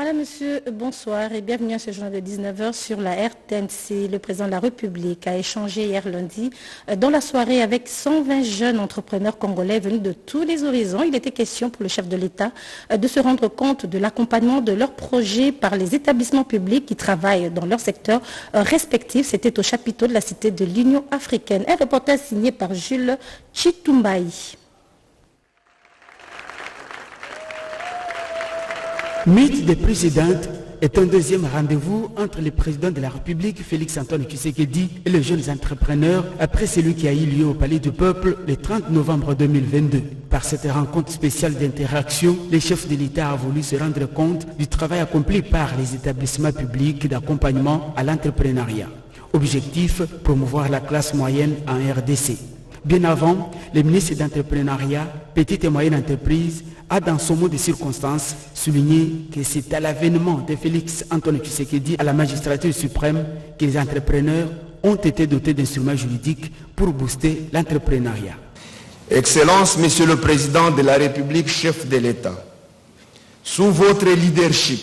Madame, Monsieur, bonsoir et bienvenue à ce journal de 19h sur la RTNC. Le président de la République a échangé hier lundi dans la soirée avec 120 jeunes entrepreneurs congolais venus de tous les horizons. Il était question pour le chef de l'État de se rendre compte de l'accompagnement de leurs projets par les établissements publics qui travaillent dans leur secteur respectif. C'était au chapiteau de la Cité de l'Union africaine. Un reportage signé par Jules Chitumbaï. Meet the President est un deuxième rendez-vous entre le président de la République, Félix-Antoine Tshisekedi, et les jeunes entrepreneurs après celui qui a eu lieu au Palais du Peuple le 30 novembre 2022. Par cette rencontre spéciale d'interaction, le chef de l'État a voulu se rendre compte du travail accompli par les établissements publics d'accompagnement à l'entrepreneuriat. Objectif, promouvoir la classe moyenne en RDC. Bien avant, le ministre d'entrepreneuriat, petite et moyenne entreprise, a dans son mot de circonstance souligné que c'est à l'avènement de Félix-Antoine Tshisekedi à la magistrature suprême que les entrepreneurs ont été dotés d'instruments juridiques pour booster l'entrepreneuriat. Excellence, Monsieur le Président de la République, chef de l'État, sous votre leadership,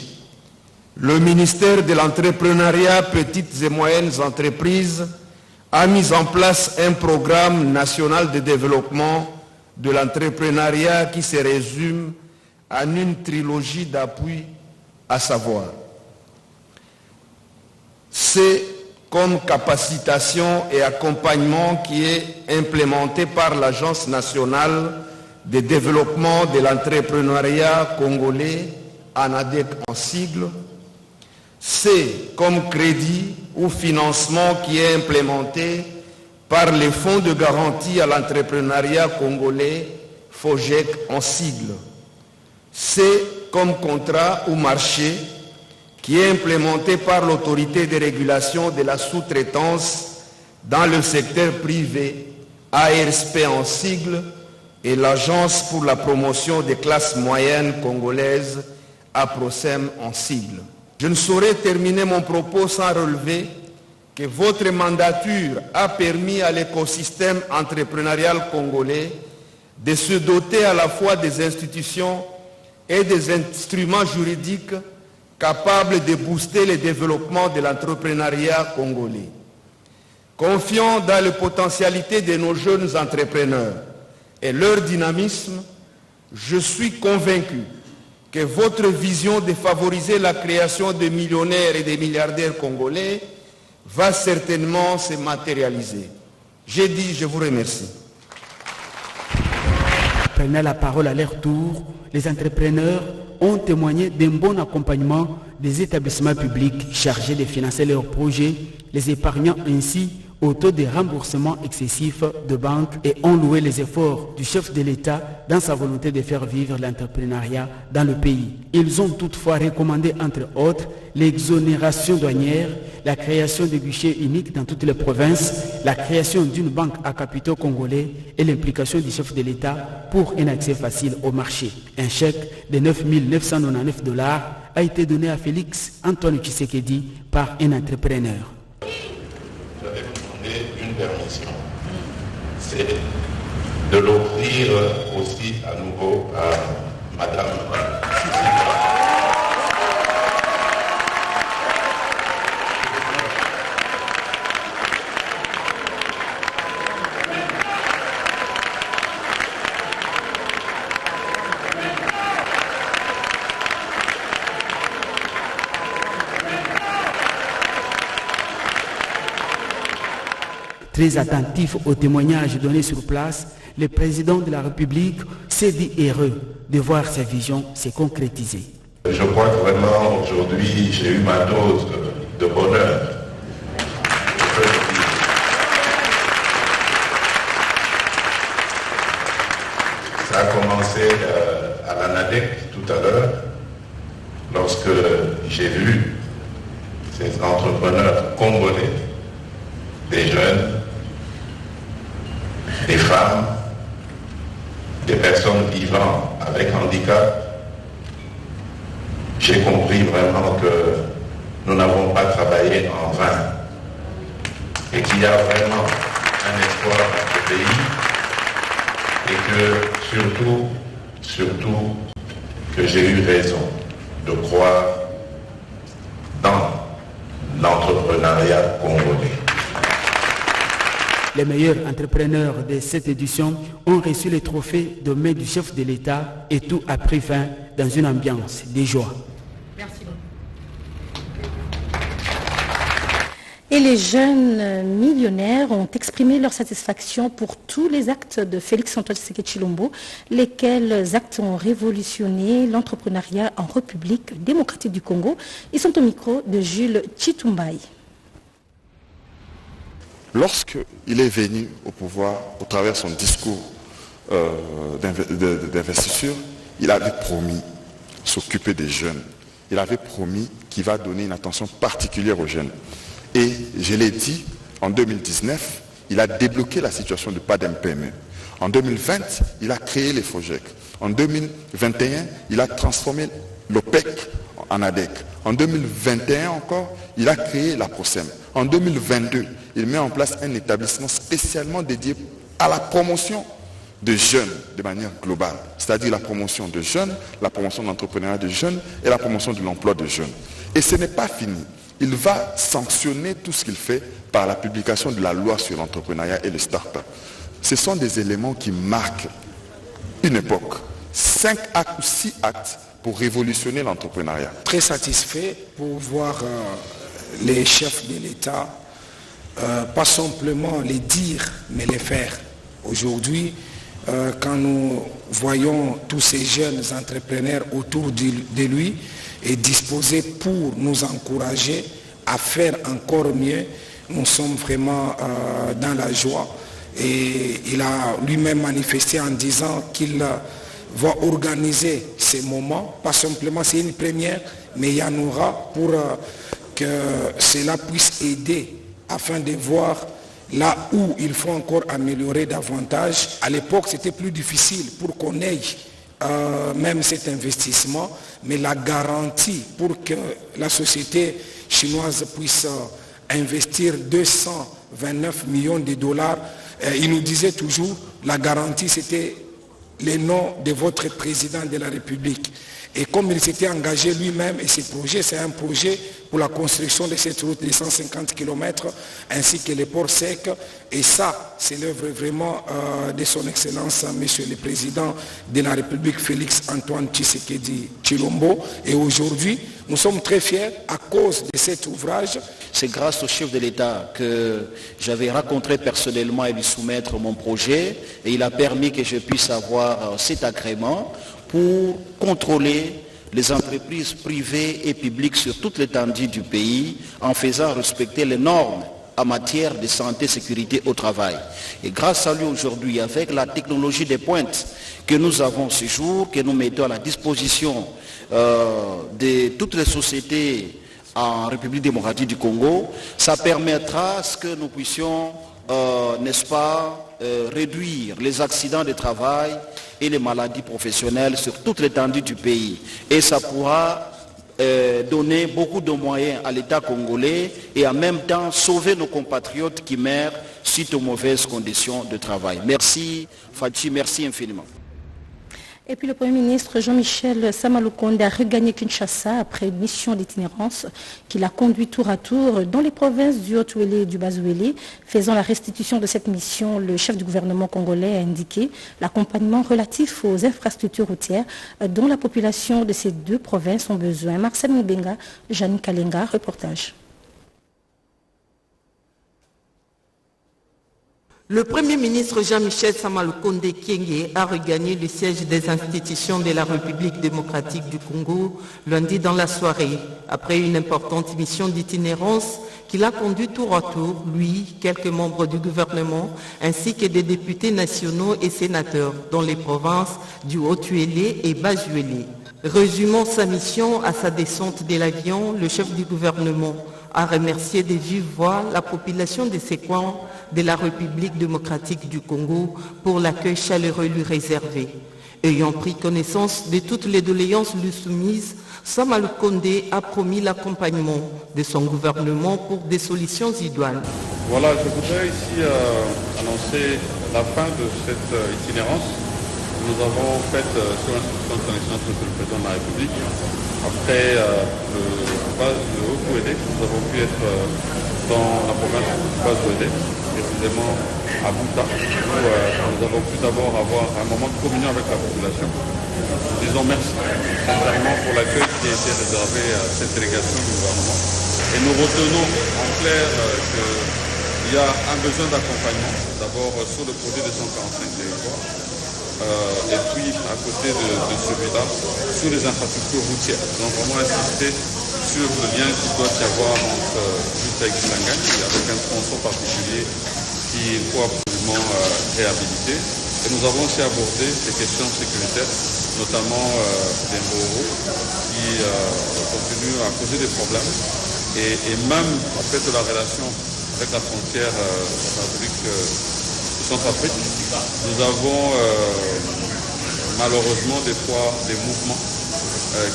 le ministère de l'entrepreneuriat, petites et moyennes entreprises, a mis en place un programme national de développement de l'entrepreneuriat qui se résume en une trilogie d'appui, à savoir c'est comme capacitation et accompagnement qui est implémenté par l'Agence nationale de développement de l'entrepreneuriat congolais, ANADEC en sigle. C'est comme crédit ou financement qui est implémenté par les fonds de garantie à l'entrepreneuriat congolais, FOGEC en sigle. C'est comme contrat ou marché qui est implémenté par l'autorité de régulation de la sous-traitance dans le secteur privé, ARSP en sigle, et l'Agence pour la promotion des classes moyennes congolaises, APROCEM en sigle. Je ne saurais terminer mon propos sans relever que votre mandature a permis à l'écosystème entrepreneurial congolais de se doter à la fois des institutions et des instruments juridiques capables de booster le développement de l'entrepreneuriat congolais. Confiant dans les potentialités de nos jeunes entrepreneurs et leur dynamisme, je suis convaincu que votre vision de favoriser la création de millionnaires et de milliardaires congolais va certainement se matérialiser. J'ai dit, je vous remercie. Prenant la parole à leur tour, les entrepreneurs ont témoigné d'un bon accompagnement des établissements publics chargés de financer leurs projets, les épargnant ainsi au taux de remboursement excessif de banques et ont loué les efforts du chef de l'État dans sa volonté de faire vivre l'entrepreneuriat dans le pays. Ils ont toutefois recommandé, entre autres, l'exonération douanière, la création de guichets uniques dans toutes les provinces, la création d'une banque à capitaux congolais et l'implication du chef de l'État pour un accès facile au marché. Un chèque de 9 999 $ a été donné à Félix-Antoine Tshisekedi par un entrepreneur. Une permission, c'est de l'offrir aussi à nouveau à Madame. Très attentif aux témoignages donnés sur place, le président de la République s'est dit heureux de voir sa vision se concrétiser. Je crois que vraiment aujourd'hui j'ai eu ma dose de bonheur. Ça a commencé à l'ANADEC tout à l'heure, lorsque j'ai vu ces entrepreneurs congolais, des jeunes, des femmes, des personnes vivant avec handicap. J'ai compris vraiment que nous n'avons pas travaillé en vain et qu'il y a vraiment un espoir dans ce pays et que surtout que j'ai eu raison de croire l'entrepreneuriat congolais. Les meilleurs entrepreneurs de cette édition ont reçu les trophées de main du chef de l'État et tout a pris fin dans une ambiance de joie. Merci beaucoup. Et les jeunes millionnaires ont exprimé leur satisfaction pour tous les actes de Félix-Antoine Tshisekedi Tshilombo, lesquels actes ont révolutionné l'entrepreneuriat en République démocratique du Congo. Ils sont au micro de Jules Chitumbaï. Lorsqu'il est venu au pouvoir, au travers de son discours d'investiture, il avait promis s'occuper des jeunes. Il avait promis qu'il va donner une attention particulière aux jeunes. Et je l'ai dit, en 2019, il a débloqué la situation du PADEM-PME. En 2020, il a créé les FOGEC. En 2021, il a transformé l'OPEC en ADEC. En 2021 encore, il a créé la PROSEM. En 2022, il met en place un établissement spécialement dédié à la promotion de jeunes de manière globale, c'est-à-dire la promotion de jeunes, la promotion de l'entrepreneuriat de jeunes et la promotion de l'emploi de jeunes. Et ce n'est pas fini. Il va sanctionner tout ce qu'il fait par la publication de la loi sur l'entrepreneuriat et les start-up. Ce sont des éléments qui marquent une époque. 5 actes ou 6 actes pour révolutionner l'entrepreneuriat. Très satisfait pour voir les chefs de l'État, pas simplement les dire, mais les faire. Aujourd'hui, quand nous voyons tous ces jeunes entrepreneurs autour de lui et disposés pour nous encourager à faire encore mieux, nous sommes vraiment dans la joie. Et il a lui-même manifesté en disant qu'il va organiser ces moments, pas simplement c'est une première, mais il y en aura pour que cela puisse aider afin de voir là où il faut encore améliorer davantage. À l'époque, c'était plus difficile pour qu'on ait même cet investissement, mais la garantie pour que la société chinoise puisse investir 229 millions de dollars, il nous disait toujours, la garantie c'était le nom de votre président de la République. Et comme il s'était engagé lui-même, et ce projet, c'est un projet pour la construction de cette route de 150 km, ainsi que les ports secs. Et ça, c'est l'œuvre vraiment de son Excellence, Monsieur le Président de la République, Félix-Antoine Tshisekedi Tshilombo. Et aujourd'hui, nous sommes très fiers à cause de cet ouvrage. C'est grâce au chef de l'État que j'avais rencontré personnellement et lui soumettre mon projet. Et il a permis que je puisse avoir cet agrément pour contrôler les entreprises privées et publiques sur toute l'étendue du pays en faisant respecter les normes en matière de santé et sécurité au travail. Et grâce à lui aujourd'hui, avec la technologie des pointes que nous avons ce jour, que nous mettons à la disposition de toutes les sociétés en République démocratique du Congo, ça permettra à ce que nous puissions, n'est-ce pas, réduire les accidents de travail et les maladies professionnelles sur toute l'étendue du pays. Et ça pourra donner beaucoup de moyens à l'État congolais et en même temps sauver nos compatriotes qui meurent suite aux mauvaises conditions de travail. Merci Fachi, merci infiniment. Et puis le Premier ministre Jean-Michel Samalukonde a regagné Kinshasa après une mission d'itinérance qu'il a conduit tour à tour dans les provinces du Haut-Ouélé et du Bas-Ouélé. Faisant la restitution de cette mission, le chef du gouvernement congolais a indiqué l'accompagnement relatif aux infrastructures routières dont la population de ces deux provinces ont besoin. Marcel Moubenga, Jeanne Kalenga, reportage. Le Premier ministre Jean-Michel Samalukonde Kyenge a regagné le siège des institutions de la République démocratique du Congo lundi dans la soirée, après une importante mission d'itinérance qu'il a conduit tour à tour, lui, quelques membres du gouvernement, ainsi que des députés nationaux et sénateurs dans les provinces du Haut-Ouélé et Bas-Ouélé. Résumant sa mission à sa descente de l'avion, le chef du gouvernement a remercié de vive voix la population de ces coins de la République démocratique du Congo pour l'accueil chaleureux lui réservé. Ayant pris connaissance de toutes les doléances lui soumises, Samalukonde a promis l'accompagnement de son gouvernement pour des solutions idoines. Voilà, je voudrais ici annoncer la fin de cette itinérance. Nous avons fait sur l'instruction de son Excellence Monsieur le Président de la République, après le Haut-Ouélé été. Nous avons pu être dans la province de Bas-Ouédé, précisément à Bouta, où nous avons pu d'abord avoir un moment de communion avec la population. Nous disons merci sincèrement pour l'accueil qui a été réservé à cette délégation du gouvernement. Et nous retenons en clair qu'il y a un besoin d'accompagnement, d'abord sur le projet des 145 territoires, et puis à côté de celui-là, sur les infrastructures routières. Nous avons vraiment insisté sur le lien qu'il doit y avoir entre Bouta et Kisangani, avec un tronçon particulier qu'il faut absolument réhabiliter. Et nous avons aussi abordé les questions sécuritaires, notamment des Mboro, qui continuent à causer des problèmes. Et même en fait de la relation avec la frontière Centrafrique, nous avons malheureusement des fois des mouvements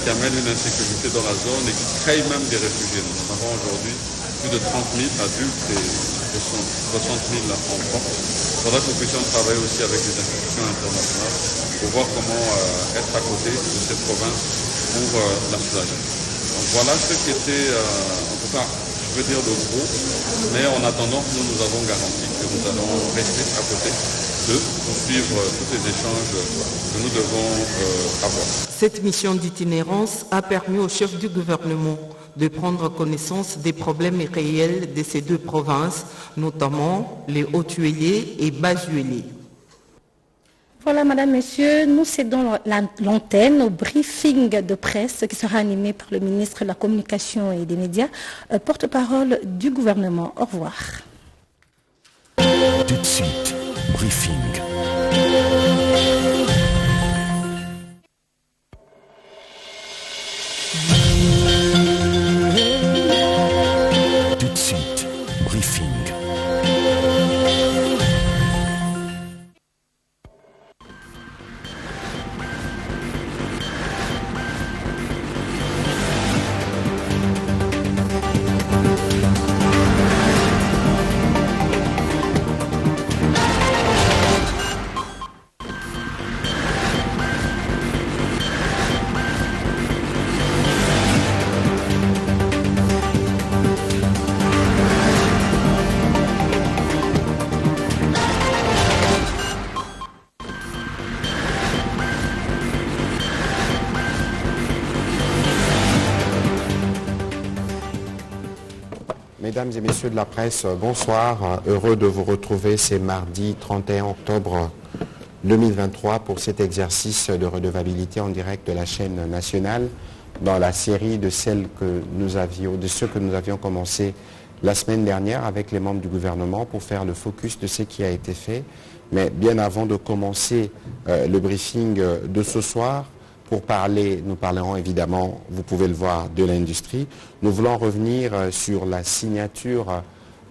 qui amènent une insécurité dans la zone et qui créent même des réfugiés. Nous en avons aujourd'hui plus de 30 000 adultes et 60 000 enfants. Il faudra que nous puissions travailler aussi avec les institutions internationales pour voir comment être à côté de cette province pour la soulager. Donc voilà ce qui était, en tout cas, je veux dire le gros, mais en attendant, nous avons garanti que nous allons rester à côté d'eux pour suivre tous les échanges que nous devons avoir. Cette mission d'itinérance a permis au chef du gouvernement de prendre connaissance des problèmes réels de ces deux provinces, notamment les Haut-Uélé et Bas-Uélé. Voilà, Madame, Messieurs, nous cédons l'antenne au briefing de presse qui sera animé par le ministre de la Communication et des Médias, porte-parole du gouvernement. Au revoir. Tout de suite, briefing. Tout de suite, briefing. Mesdames et messieurs de la presse, bonsoir. Heureux de vous retrouver, c'est mardi 31 octobre 2023 pour cet exercice de redevabilité en direct de la chaîne nationale dans la série de ceux que nous avions commencé la semaine dernière avec les membres du gouvernement pour faire le focus de ce qui a été fait. Mais bien avant de commencer le briefing de ce soir, pour parler, nous parlerons évidemment, vous pouvez le voir, de l'industrie. Nous voulons revenir sur la signature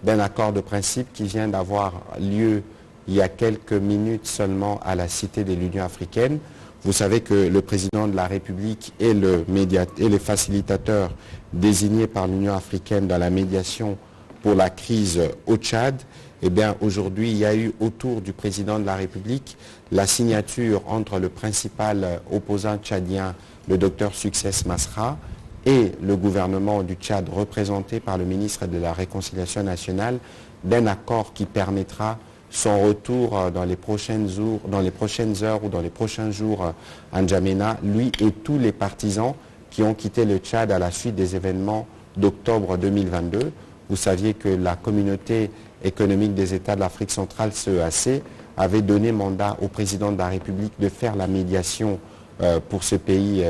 d'un accord de principe qui vient d'avoir lieu il y a quelques minutes seulement à la Cité de l'Union africaine. Vous savez que le président de la République et les facilitateurs désignés par l'Union africaine dans la médiation pour la crise au Tchad, eh bien aujourd'hui il y a eu autour du président de la République la signature entre le principal opposant tchadien, le docteur Success Masra, et le gouvernement du Tchad représenté par le ministre de la Réconciliation nationale d'un accord qui permettra son retour dans les prochaines heures ou dans les prochains jours à N'Djamena, lui et tous les partisans qui ont quitté le Tchad à la suite des événements d'octobre 2022. Vous saviez que la communauté économique des États de l'Afrique centrale, CEAC, avait donné mandat au président de la République de faire la médiation pour ce pays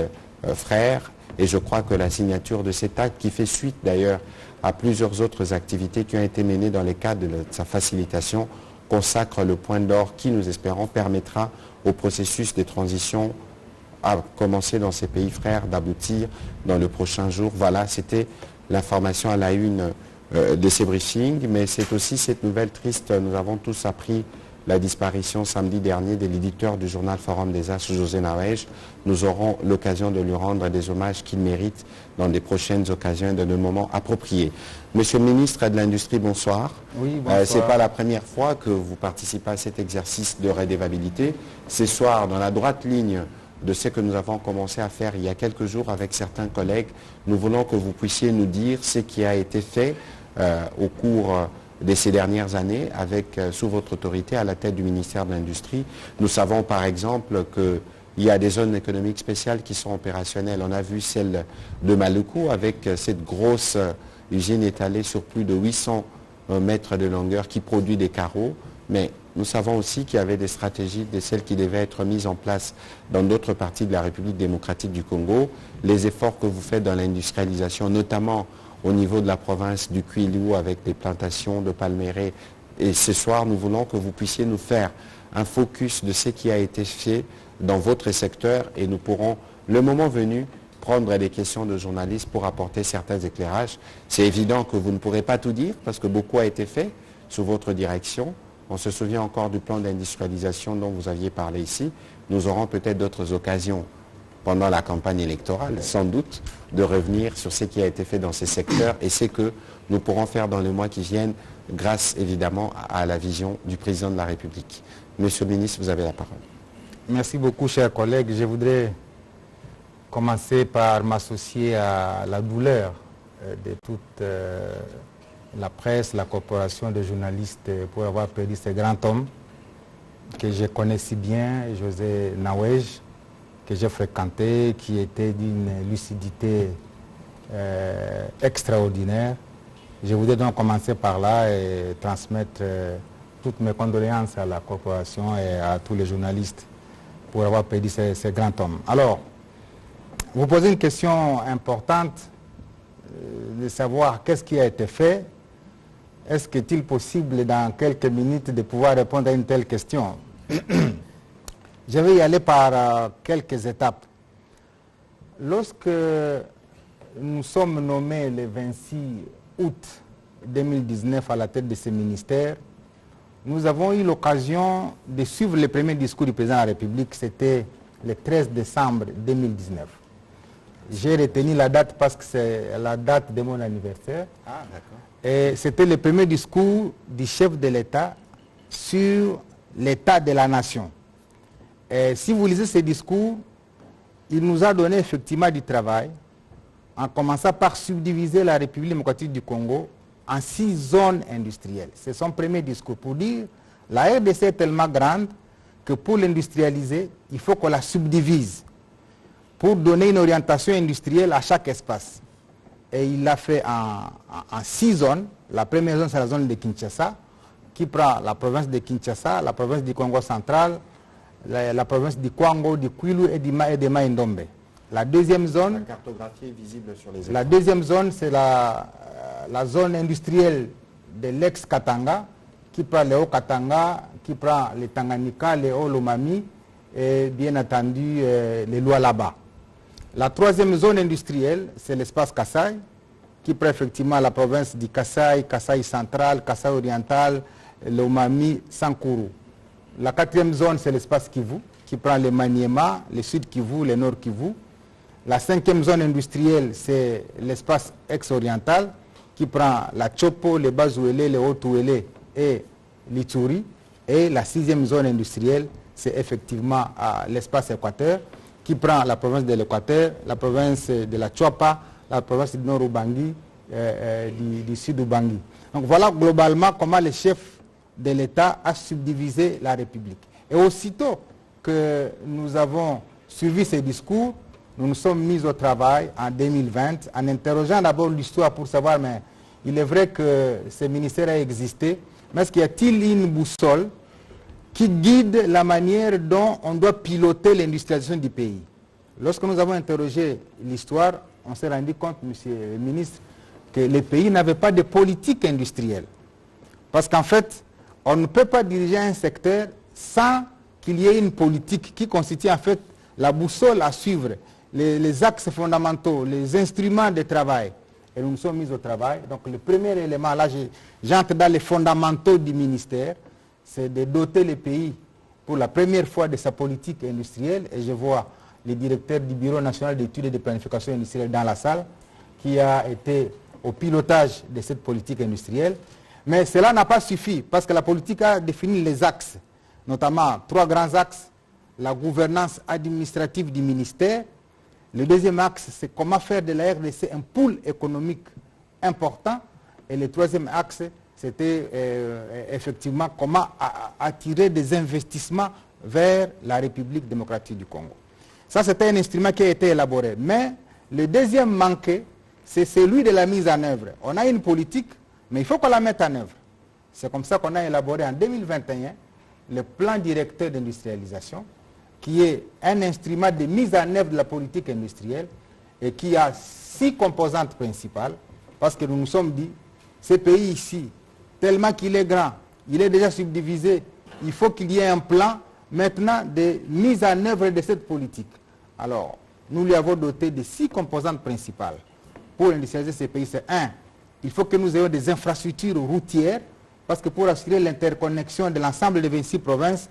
frère. Et je crois que la signature de cet acte, qui fait suite d'ailleurs à plusieurs autres activités qui ont été menées dans le cadre de sa facilitation, consacre le point d'or qui, nous espérons, permettra au processus de transition à commencer dans ces pays frères d'aboutir dans le prochain jour. Voilà, c'était l'information à la une de ces briefings, mais c'est aussi cette nouvelle triste. Nous avons tous appris la disparition samedi dernier de l'éditeur du journal Forum des As, José Nawej. Nous aurons l'occasion de lui rendre des hommages qu'il mérite dans des prochaines occasions et dans des moments appropriés. Monsieur le ministre de l'Industrie, bonsoir. Oui, bonsoir. Ce n'est pas la première fois que vous participez à cet exercice de redevabilité. Ce soir, dans la droite ligne de ce que nous avons commencé à faire il y a quelques jours avec certains collègues. Nous voulons que vous puissiez nous dire ce qui a été fait au cours de ces dernières années sous votre autorité à la tête du ministère de l'Industrie. Nous savons par exemple qu'il y a des zones économiques spéciales qui sont opérationnelles. On a vu celle de Maluku avec cette grosse usine étalée sur plus de 800 mètres de longueur qui produit des carreaux. Mais nous savons aussi qu'il y avait des stratégies de celles qui devaient être mises en place dans d'autres parties de la République démocratique du Congo. Les efforts que vous faites dans l'industrialisation, notamment au niveau de la province du Kwilu avec des plantations de palmeraie. Et ce soir, nous voulons que vous puissiez nous faire un focus de ce qui a été fait dans votre secteur et nous pourrons, le moment venu, prendre des questions de journalistes pour apporter certains éclairages. C'est évident que vous ne pourrez pas tout dire parce que beaucoup a été fait sous votre direction. On se souvient encore du plan d'industrialisation dont vous aviez parlé ici. Nous aurons peut-être d'autres occasions pendant la campagne électorale, sans doute, de revenir sur ce qui a été fait dans ces secteurs et ce que nous pourrons faire dans les mois qui viennent grâce évidemment à la vision du président de la République. Monsieur le ministre, vous avez la parole. Merci beaucoup, chers collègues. Je voudrais commencer par m'associer à la douleur de toute la presse, la corporation de journalistes pour avoir perdu ce grand homme que je connais si bien, José Nawej, que j'ai fréquenté, qui était d'une lucidité extraordinaire. Je voudrais donc commencer par là et transmettre toutes mes condoléances à la corporation et à tous les journalistes pour avoir perdu ce grand homme. Alors, vous posez une question importante de savoir qu'est-ce qui a été fait. Est-ce qu'il est possible dans quelques minutes de pouvoir répondre à une telle question? Je vais y aller par quelques étapes. Lorsque nous sommes nommés le 26 août 2019 à la tête de ce ministère, nous avons eu l'occasion de suivre le premier discours du président de la République, c'était le 13 décembre 2019. J'ai retenu la date parce que c'est la date de mon anniversaire. Ah, d'accord. Et c'était le premier discours du chef de l'État sur l'état de la nation. Et si vous lisez ce discours, il nous a donné effectivement du travail, en commençant par subdiviser la République démocratique du Congo en 6 zones industrielles. C'est son premier discours pour dire la RDC est tellement grande que pour l'industrialiser, il faut qu'on la subdivise pour donner une orientation industrielle à chaque espace. Et il l'a fait en 6 zones. La première zone, c'est la zone de Kinshasa, qui prend la province de Kinshasa, la province du Congo central, la province du Kwango, du Kwilu et de Maïndombe. La deuxième zone, la cartographie est visible sur les écrans. La deuxième zone, c'est la zone industrielle de l'ex-Katanga, qui prend les Hauts-Katanga, qui prend les Tanganyika, les Hauts-Lomami et bien entendu les Lualaba. La troisième zone industrielle, c'est l'espace Kasaï, qui prend effectivement la province du Kasaï, Kasaï central, Kasaï oriental, Lomami, Sankuru. La quatrième zone, c'est l'espace Kivu, qui prend les Maniema, le sud Kivu, le nord Kivu. La cinquième zone industrielle, c'est l'espace ex-oriental, qui prend la Chopo, les Bazouélé, les Haut-Ouélé et l'Ituri. Et la sixième zone industrielle, c'est effectivement l'espace Équateur, qui prend la province de l'Équateur, la province de la Chuapa, la province du Nord-Ubangi, du Sud-Ubangi. Donc voilà globalement comment le chef de l'État a subdivisé la République. Et aussitôt que nous avons suivi ces discours, nous nous sommes mis au travail en 2020 en interrogeant d'abord l'histoire pour savoir, mais il est vrai que ce ministère a existé, mais est-ce qu'il y a-t-il une boussole qui guide la manière dont on doit piloter l'industrialisation du pays? Lorsque nous avons interrogé l'histoire, on s'est rendu compte, monsieur le ministre, que le pays n'avait pas de politique industrielle. Parce qu'en fait, on ne peut pas diriger un secteur sans qu'il y ait une politique qui constitue en fait la boussole à suivre, les axes fondamentaux, les instruments de travail. Et nous nous sommes mis au travail. Donc le premier élément, là j'entre dans les fondamentaux du ministère, c'est de doter le pays pour la première fois de sa politique industrielle. Et je vois le directeur du Bureau national d'études et de planification industrielle dans la salle, qui a été au pilotage de cette politique industrielle. Mais cela n'a pas suffi, parce que la politique a défini les axes, notamment 3 grands axes, la gouvernance administrative du ministère. Le deuxième axe, c'est comment faire de la RDC un pôle économique important. Et le troisième axe, c'était effectivement comment attirer des investissements vers la République démocratique du Congo. Ça, c'était un instrument qui a été élaboré. Mais le deuxième manqué, c'est celui de la mise en œuvre. On a une politique, mais il faut qu'on la mette en œuvre. C'est comme ça qu'on a élaboré en 2021 le plan directeur d'industrialisation, qui est un instrument de mise en œuvre de la politique industrielle et qui a 6 composantes principales, parce que nous nous sommes dit, ce pays ici, tellement qu'il est grand, il est déjà subdivisé, il faut qu'il y ait un plan maintenant de mise en œuvre de cette politique. Alors, nous lui avons doté de 6 composantes principales. Pour industrialiser ce pays, c'est 1, il faut que nous ayons des infrastructures routières, parce que pour assurer l'interconnexion de l'ensemble des 26 provinces,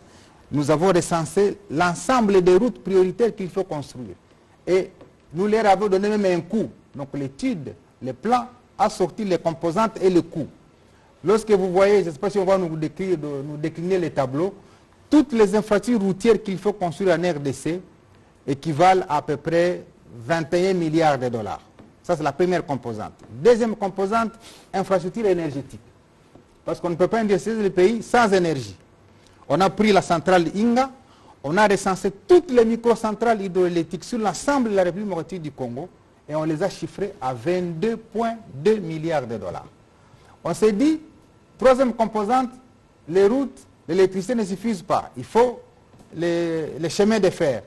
nous avons recensé l'ensemble des routes prioritaires qu'il faut construire. Et nous leur avons donné même un coût. Donc l'étude, le plan a sorti les composantes et le coût. Lorsque vous voyez, je ne sais pas si on va nous décliner les tableaux, toutes les infrastructures routières qu'il faut construire en RDC équivalent à peu près 21 milliards de dollars. Ça, c'est la première composante. Deuxième composante, infrastructure énergétique. Parce qu'on ne peut pas industrialiser le pays sans énergie. On a pris la centrale Inga, on a recensé toutes les microcentrales hydroélectriques sur l'ensemble de la République démocratique du Congo et on les a chiffrées à 22,2 milliards de dollars. On s'est dit, troisième composante, les routes, l'électricité ne suffisent pas. Il faut les chemins de fer.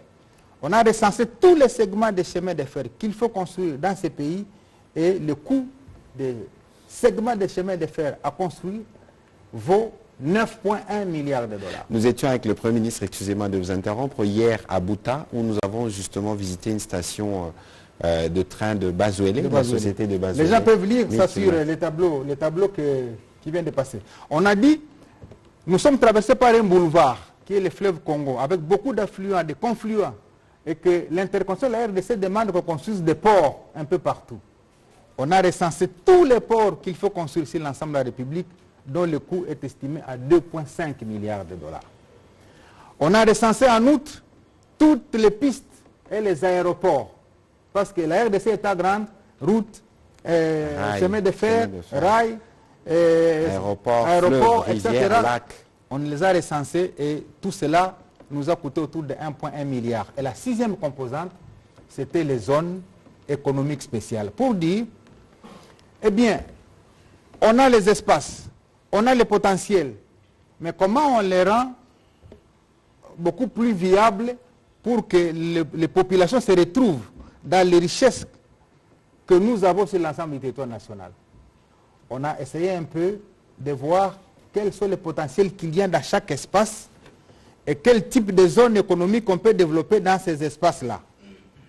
On a recensé tous les segments des chemins de fer qu'il faut construire dans ces pays et le coût des segments de chemins de fer à construire vaut 9,1 milliards de dollars. Nous étions avec le Premier ministre, excusez-moi de vous interrompre, hier à Bouta, où nous avons justement visité une station de train de Bazoélé, la société de Bazoélé. Les gens peuvent lire ça sur les tableaux qui viennent de passer. On a dit, nous sommes traversés par un boulevard, qui est le fleuve Congo, avec beaucoup d'affluents, de confluents, et que l'interconnexion de la RDC demande qu'on construise des ports un peu partout. On a recensé tous les ports qu'il faut construire sur l'ensemble de la République, dont le coût est estimé à 2,5 milliards de dollars. On a recensé en outre toutes les pistes et les aéroports, parce que la RDC est à grande, route, chemin de fer, rail, aéroport, etc. Lac. On les a recensés et tout cela nous a coûté autour de 1,1 milliard. Et la 6e composante, c'était les zones économiques spéciales. Pour dire, eh bien, on a les espaces, on a les potentiels, mais comment on les rend beaucoup plus viables pour que les populations se retrouvent dans les richesses que nous avons sur l'ensemble du territoire national. On a essayé un peu de voir quels sont les potentiels qu'il y a dans chaque espace et quel type de zone économique on peut développer dans ces espaces-là.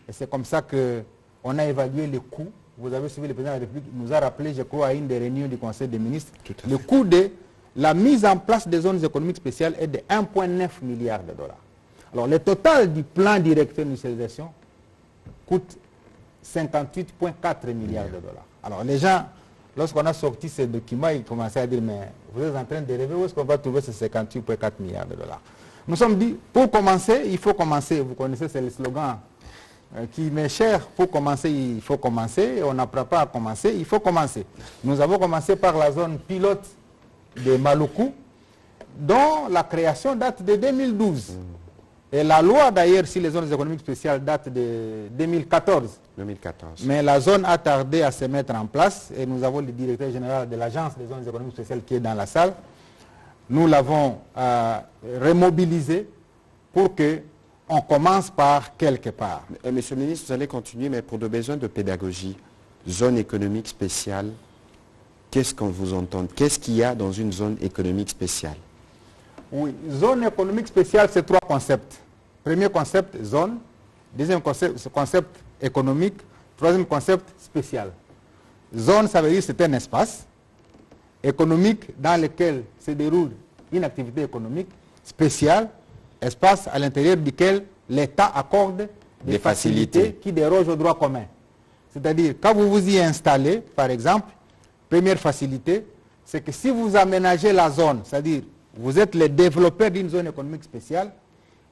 Et c'est comme ça qu'on a évalué les coûts. Vous avez suivi, le président de la République nous a rappelé, je crois, à une des réunions du Conseil des ministres, le coût de la mise en place des zones économiques spéciales est de 1,9 milliard de dollars. Alors, le total du plan directeur d'industrialisation coûte 58,4 milliards de dollars. Alors, les gens, lorsqu'on a sorti ces documents, ils commençaient à dire, mais vous êtes en train de rêver, où est-ce qu'on va trouver ces 58,4 milliards de dollars? Nous sommes dit, pour commencer, il faut commencer. Vous connaissez, c'est le slogan qui m'est cher. Pour commencer, il faut commencer. Et on n'apprend pas à commencer, il faut commencer. Nous avons commencé par la zone pilote de Maluku, dont la création date de 2012. Et la loi, d'ailleurs, sur les zones économiques spéciales, date de 2014. Mais la zone a tardé à se mettre en place. Et nous avons le directeur général de l'Agence des zones économiques spéciales qui est dans la salle. Nous l'avons remobilisé pour qu'on commence par quelque part. Monsieur le ministre, vous allez continuer, mais pour des besoins de pédagogie, zone économique spéciale, qu'est-ce qu'on vous entend? Qu'est-ce qu'il y a dans une zone économique spéciale? Oui, zone économique spéciale, c'est 3 concepts. Premier concept, zone. Deuxième concept économique. Troisième concept, spécial. Zone, ça veut dire c'est un espace économique dans lequel se déroule une activité économique spéciale, espace à l'intérieur duquel l'État accorde des facilités qui dérogent au droit commun. C'est-à-dire, quand vous vous y installez, par exemple, première facilité, c'est que si vous aménagez la zone, c'est-à-dire vous êtes le développeur d'une zone économique spéciale,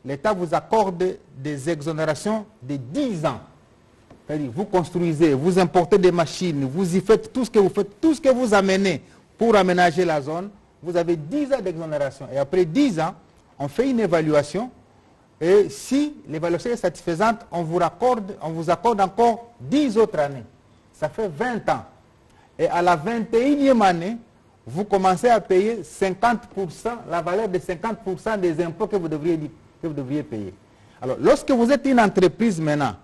l'État vous accorde des exonérations de 10 ans. C'est-à-dire, vous construisez, vous importez des machines, vous y faites tout ce que vous faites, tout ce que vous amenez pour aménager la zone, vous avez 10 ans d'exonération. Et après 10 ans, on fait une évaluation. Et si l'évaluation est satisfaisante, on vous accorde encore 10 autres années. Ça fait 20 ans. Et à la 21e année, vous commencez à payer 50%, la valeur de 50% des impôts que vous devriez payer. Alors, lorsque vous êtes une entreprise maintenant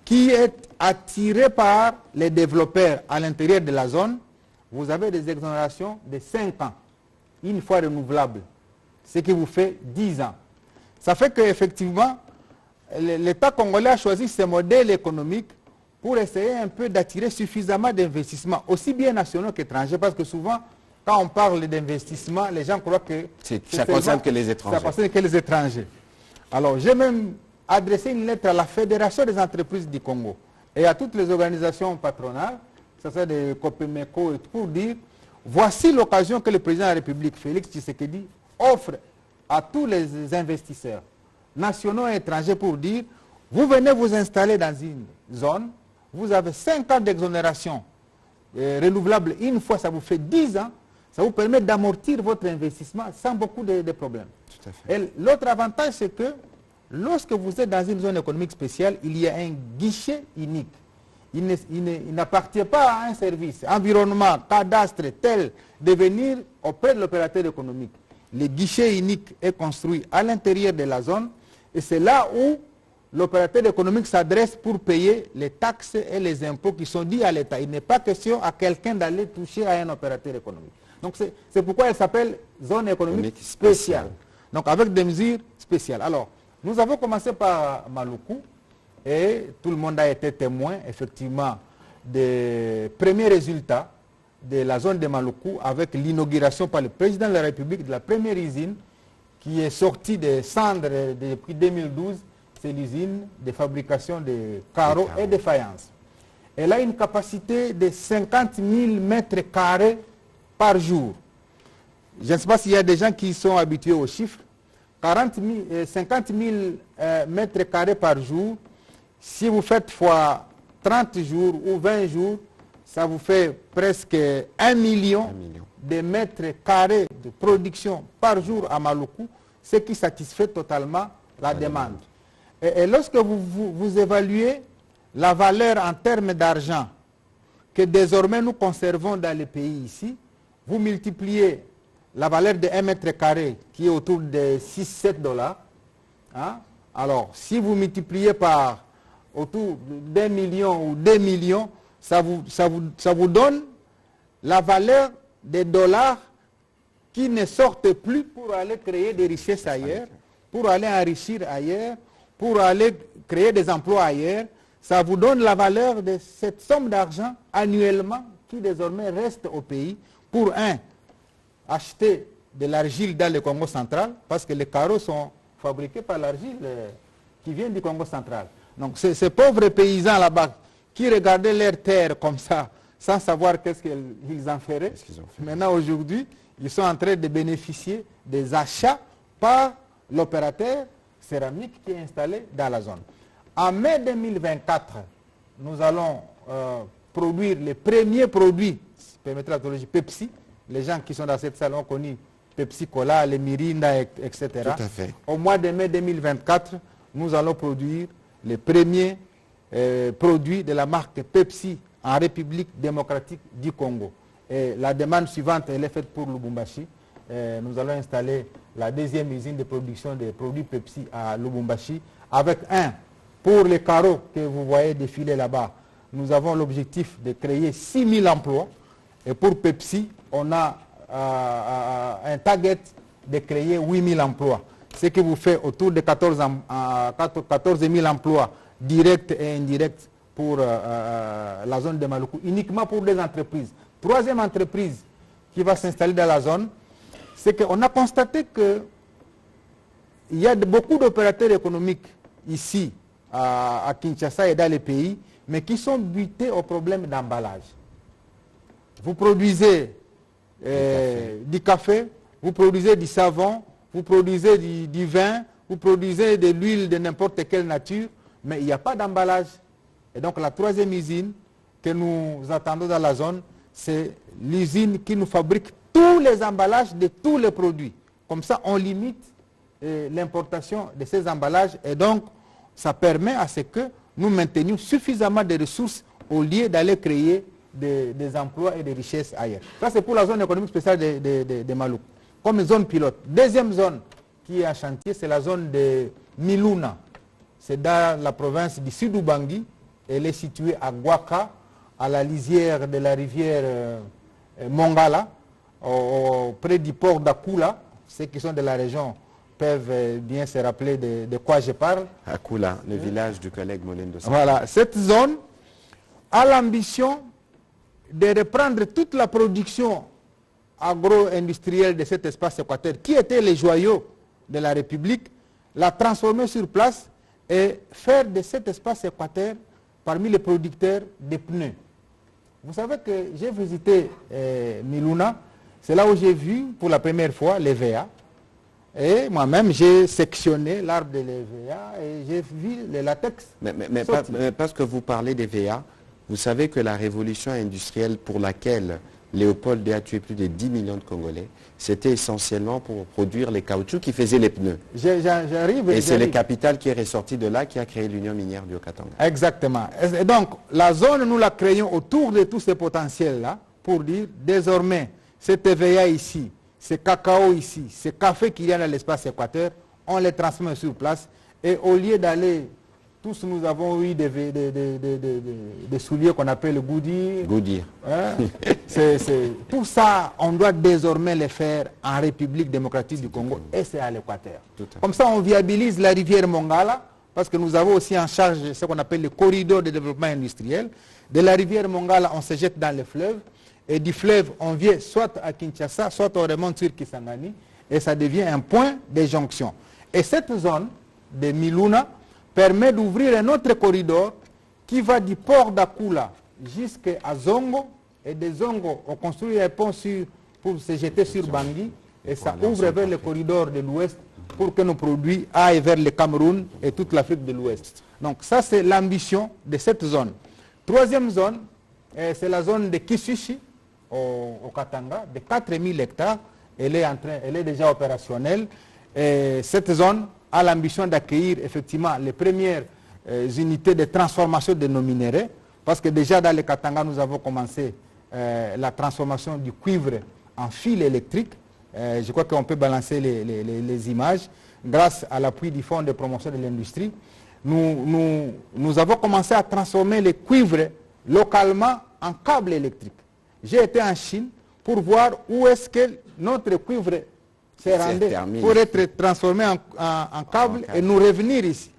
qui est attirée par les développeurs à l'intérieur de la zone, vous avez des exonérations de 5 ans, une fois renouvelable, ce qui vous fait 10 ans. Ça fait qu'effectivement, l'État congolais a choisi ce modèle économique pour essayer un peu d'attirer suffisamment d'investissements, aussi bien nationaux qu'étrangers, parce que souvent, quand on parle d'investissement, les gens croient que ça concerne que les étrangers. Ça concerne que les étrangers. Alors, j'ai même adressé une lettre à la Fédération des entreprises du Congo et à toutes les organisations patronales, que ce soit des Copemeco, pour dire, voici l'occasion que le président de la République, Félix Tshisekedi, offre à tous les investisseurs, nationaux et étrangers, pour dire, vous venez vous installer dans une zone, vous avez 5 ans d'exonération renouvelable une fois, ça vous fait 10 ans, ça vous permet d'amortir votre investissement sans beaucoup de problèmes. Tout à fait. Et l'autre avantage, c'est que lorsque vous êtes dans une zone économique spéciale, il y a un guichet unique. Il n'appartient pas à un service, environnement, cadastre, tel, de venir auprès de l'opérateur économique. Le guichet unique est construit à l'intérieur de la zone et c'est là où l'opérateur économique s'adresse pour payer les taxes et les impôts qui sont dus à l'État. Il n'est pas question à quelqu'un d'aller toucher à un opérateur économique. Donc c'est pourquoi elle s'appelle zone économique spéciale. Donc avec des mesures spéciales. Alors, nous avons commencé par Maluku et tout le monde a été témoin effectivement des premiers résultats de la zone de Maluku avec l'inauguration par le président de la République de la première usine qui est sortie des cendres depuis 2012. C'est l'usine de fabrication de carreaux et de faïences. Elle a une capacité de 50 000 mètres carrés par jour. Je ne sais pas s'il y a des gens qui sont habitués aux chiffres. 50 000 mètres carrés par jour, si vous faites fois 30 jours ou 20 jours, ça vous fait presque 1 million de mètres carrés de production par jour à Maluku, ce qui satisfait totalement la demande. Et lorsque vous évaluez la valeur en termes d'argent que désormais nous conservons dans les pays ici, vous multipliez la valeur de 1 mètre carré qui est autour de 6-7 $. Hein? Alors, si vous multipliez par autour d'1 million ou 2 millions, ça vous donne la valeur des dollars qui ne sortent plus pour aller créer des richesses ailleurs, pour aller enrichir ailleurs, pour aller créer des emplois ailleurs. Ça vous donne la valeur de cette somme d'argent annuellement qui désormais reste au pays pour acheter de l'argile dans le Congo central, parce que les carreaux sont fabriqués par l'argile qui vient du Congo central. Donc ces pauvres paysans là-bas qui regardaient leurs terres comme ça, sans savoir qu'est-ce qu'ils en feraient, maintenant aujourd'hui, ils sont en train de bénéficier des achats par l'opérateur céramique qui est installé dans la zone. En mai 2024, nous allons produire les premiers produits, permettez la théologie, Pepsi. Les gens qui sont dans cette salle ont connu Pepsi Cola, les Mirinda, etc. Tout à fait. Au mois de mai 2024, nous allons produire les premiers produits de la marque Pepsi en République démocratique du Congo. Et la demande suivante, elle est faite pour Lubumbashi. Nous allons installer la deuxième usine de production des produits Pepsi à Lubumbashi, avec pour les carreaux que vous voyez défiler là-bas. Nous avons l'objectif de créer 6 000 emplois. Et pour Pepsi, on a un target de créer 8 000 emplois. Ce qui vous fait autour de 14 000 emplois directs et indirects pour la zone de Maluku, uniquement pour des entreprises. Troisième entreprise qui va s'installer dans la zone, c'est qu'on a constaté qu'il y a beaucoup d'opérateurs économiques ici, à Kinshasa et dans les pays, mais qui sont butés au problème d'emballage. Vous produisez du café, vous produisez du savon, vous produisez du vin, vous produisez de l'huile de n'importe quelle nature, mais il n'y a pas d'emballage. Et donc la troisième usine que nous attendons dans la zone, c'est l'usine qui nous fabrique tous les emballages de tous les produits. Comme ça, on limite l'importation de ces emballages et donc ça permet à ce que nous maintenions suffisamment de ressources au lieu d'aller créer des emplois et des richesses ailleurs. Ça, c'est pour la zone économique spéciale de Maluku, comme zone pilote. Deuxième zone qui est en chantier, c'est la zone de Miluna. C'est dans la province du Sud-Ubangi. Elle est située à Gwaka, à la lisière de la rivière Mongala, près du port d'Akula. Ceux qui sont de la région peuvent bien se rappeler de quoi je parle. Akula, le village du collègue Molendo. Voilà, cette zone a l'ambition de reprendre toute la production agro-industrielle de cet espace équateur, qui était les joyaux de la République, la transformer sur place et faire de cet espace équateur parmi les producteurs de pneus. Vous savez que j'ai visité Miluna, c'est là où j'ai vu pour la première fois l'EVA. Et moi-même, j'ai sectionné l'arbre de l'EVA et j'ai vu le latex. Mais parce que vous parlez d'EVA, vous savez que la révolution industrielle pour laquelle Léopold D a tué plus de 10 millions de Congolais, c'était essentiellement pour produire les caoutchoucs qui faisaient les pneus. J'arrive. Et c'est le capital qui est ressorti de là qui a créé l'Union minière du Haut-Katanga. Exactement. Et donc, la zone, nous la créons autour de tous ces potentiels-là pour dire, désormais, cet EVA ici, ce cacao ici, ce café qu'il y a dans l'espace équateur, on les transmet sur place. Et au lieu d'aller, tous nous avons eu des souliers qu'on appelle Goodyear. Hein? Tout ça, on doit désormais les faire en République démocratique du Congo et c'est à l'Équateur. Comme ça, on viabilise la rivière Mongala, parce que nous avons aussi en charge ce qu'on appelle le corridor de développement industriel. De la rivière Mongala, on se jette dans le fleuve. Et du fleuve, on vient soit à Kinshasa, soit on remonte sur Kisangani, et ça devient un point de jonction. Et cette zone de Miluna permet d'ouvrir un autre corridor qui va du port d'Akula jusqu'à Zongo, et de Zongo, on construit un pont pour se jeter sur Bangui, et ça ouvre vers le corridor de l'Ouest pour que nos produits aillent vers le Cameroun et toute l'Afrique de l'Ouest. Donc ça, c'est l'ambition de cette zone. Troisième zone, c'est la zone de Kisushi, au Katanga, de 4000 hectares. Elle est déjà opérationnelle. Et cette zone a l'ambition d'accueillir effectivement les premières unités de transformation de nos minéraux, parce que déjà dans le Katanga, nous avons commencé la transformation du cuivre en fil électrique. Je crois qu'on peut balancer les images. Grâce à l'appui du Fonds de promotion de l'industrie, nous avons commencé à transformer le cuivre localement en câble électrique. J'ai été en Chine pour voir où est-ce que notre cuivre s'est rendu pour être transformé en câble et nous revenir ici.